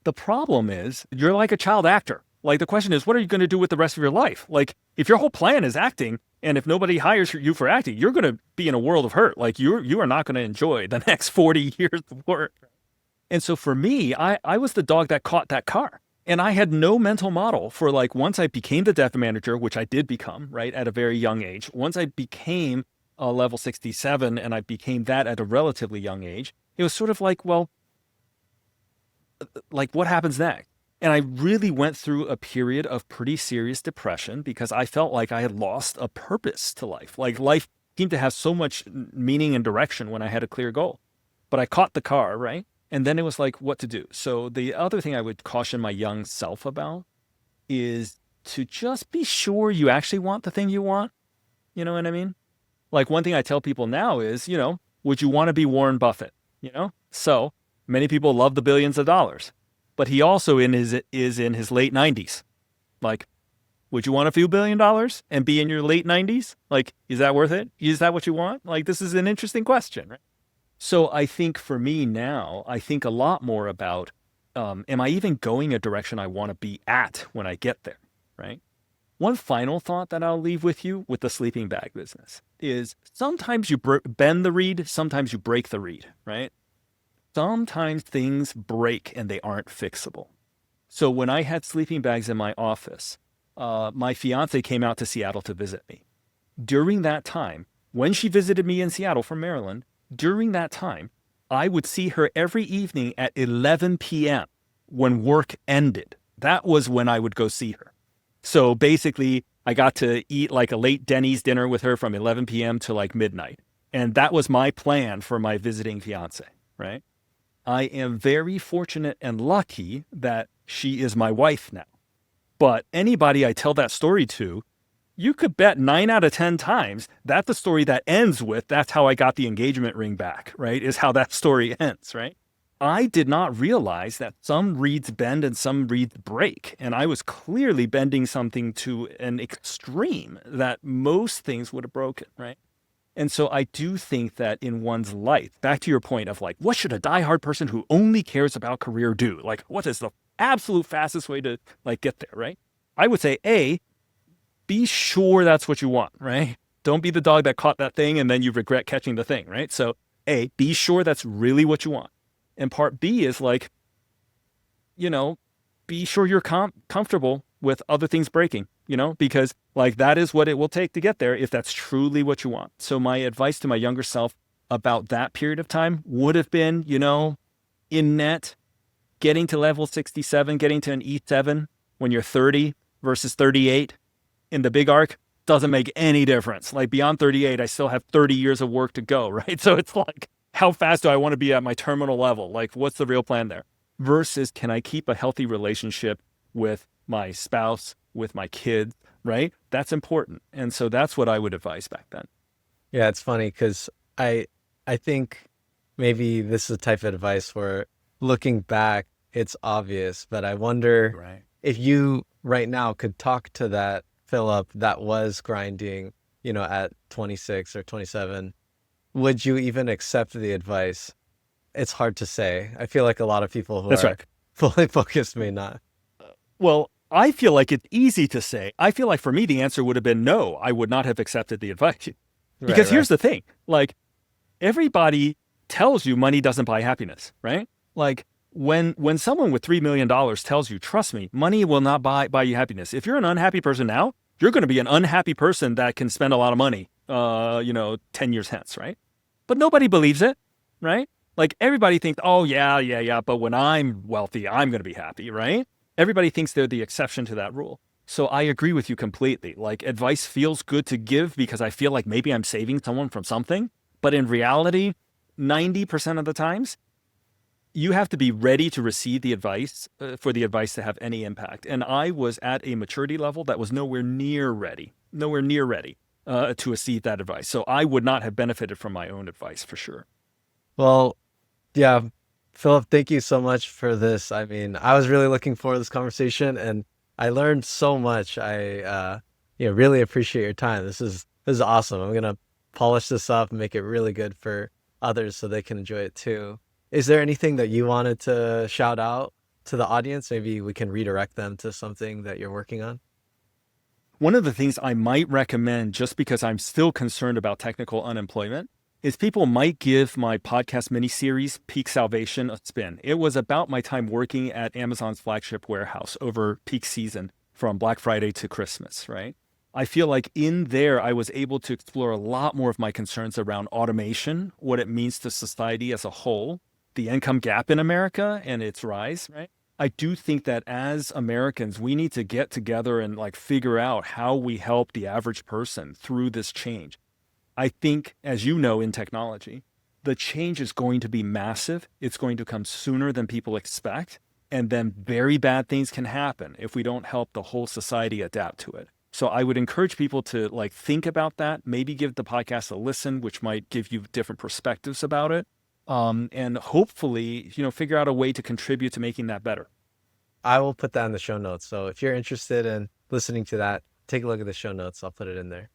The problem is you're like a child actor. Like the question is, what are you going to do with the rest of your life? Like if your whole plan is acting, And if nobody hires you for acting, you're going to be in a world of hurt. Like you are not going to enjoy the next 40 years of work. And so for me, I was the dog that caught that car. And I had no mental model for like once I became the dev manager, which I did become, right, at a very young age. Once I became a level 67 and I became that at a relatively young age, it was sort of like, well, like what happens next? And I really went through a period of pretty serious depression because I felt like I had lost a purpose to life. Like life seemed to have so much meaning and direction when I had a clear goal. But I caught the car, right? And then it was like, what to do? So the other thing I would caution my young self about is to just be sure you actually want the thing you want. You know what I mean? Like one thing I tell people now is, would you want to be Warren Buffett? So many people love the billions of dollars, but he also is in his late 90s. Like, would you want a few $1 billion and be in your late 90s? Like, is that worth it? Is that what you want? Like, this is an interesting question, right? So I think for me now, I think a lot more about, am I even going a direction I want to be at when I get there, right? One final thought that I'll leave with you with the sleeping bag business is sometimes you bend the reed, sometimes you break the reed, right? Sometimes things break and they aren't fixable. So when I had sleeping bags in my office, my fiance came out to Seattle to visit me. During that time, when she visited me in Seattle from Maryland, during that time, I would see her every evening at 11 p.m. when work ended. That was when I would go see her. So basically, I got to eat like a late Denny's dinner with her from 11 p.m. to like midnight. And that was my plan for my visiting fiance, right? I am very fortunate and lucky that she is my wife now. But anybody I tell that story to, you could bet 9 out of 10 times that the story that ends with, that's how I got the engagement ring back, right? Is how that story ends, right? I did not realize that some reeds bend and some reeds break. And I was clearly bending something to an extreme that most things would have broken, right? And so I do think that in one's life, back to your point of like, what should a diehard person who only cares about career do? Like, what is the absolute fastest way to like get there, right? I would say, A, be sure that's what you want, right? Don't be the dog that caught that thing and then you regret catching the thing, right? So A, be sure that's really what you want. And part B is like, be sure you're comfortable with other things breaking, because like that is what it will take to get there if that's truly what you want. So my advice to my younger self about that period of time would have been, in net, getting to level 67, getting to an E7 when you're 30 versus 38 in the big arc doesn't make any difference. Like beyond 38, I still have 30 years of work to go, right? So it's like, how fast do I want to be at my terminal level? Like, what's the real plan there? Versus, can I keep a healthy relationship with my spouse, with my kids, right? That's important. And so that's what I would advise back then. Yeah, it's funny because I think maybe this is a type of advice where looking back, it's obvious, but I wonder if you right now could talk to that Philip that was grinding, at 26 or 27, would you even accept the advice? It's hard to say. I feel like a lot of people who are fully focused may not. Well, I feel like it's easy to say. I feel like for me, the answer would have been no, I would not have accepted the advice. Because here's the thing, like everybody tells you money doesn't buy happiness, right? Like when someone with $3 million tells you, trust me, money will not buy you happiness. If you're an unhappy person now, you're going to be an unhappy person that can spend a lot of money, 10 years hence, right? But nobody believes it, right? Like everybody thinks, oh yeah, but when I'm wealthy, I'm going to be happy, right? Everybody thinks they're the exception to that rule. So I agree with you completely. Like advice feels good to give because I feel like maybe I'm saving someone from something. But in reality, 90% of the times, you have to be ready to receive the advice for the advice to have any impact. And I was at a maturity level that was nowhere near ready to receive that advice. So I would not have benefited from my own advice for sure. Well, yeah, Philip, thank you so much for this. I mean, I was really looking forward to this conversation and I learned so much. I really appreciate your time. This is awesome. I'm going to polish this up and make it really good for others so they can enjoy it too. Is there anything that you wanted to shout out to the audience? Maybe we can redirect them to something that you're working on. One of the things I might recommend, just because I'm still concerned about technical unemployment, is people might give my podcast miniseries, Peak Salvation, a spin. It was about my time working at Amazon's flagship warehouse over peak season from Black Friday to Christmas, right? I feel like in there, I was able to explore a lot more of my concerns around automation, what it means to society as a whole, the income gap in America and its rise, right? I do think that as Americans, we need to get together and like figure out how we help the average person through this change. I think, as you know, in technology, the change is going to be massive. It's going to come sooner than people expect. And then very bad things can happen if we don't help the whole society adapt to it. So I would encourage people to like think about that, maybe give the podcast a listen, which might give you different perspectives about it. And hopefully, figure out a way to contribute to making that better. I will put that in the show notes. So if you're interested in listening to that, take a look at the show notes. I'll put it in there.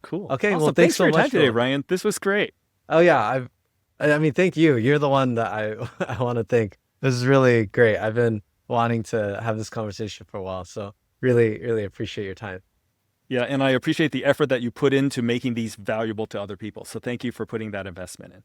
Cool. Okay, Awesome. well, Thanks so for your time much, today, Will. Ryan. This was great. Oh yeah, I mean, thank you. You're the one that I I want to thank. This is really great. I've been wanting to have this conversation for a while, so really, really appreciate your time. Yeah, and I appreciate the effort that you put into making these valuable to other people. So thank you for putting that investment in.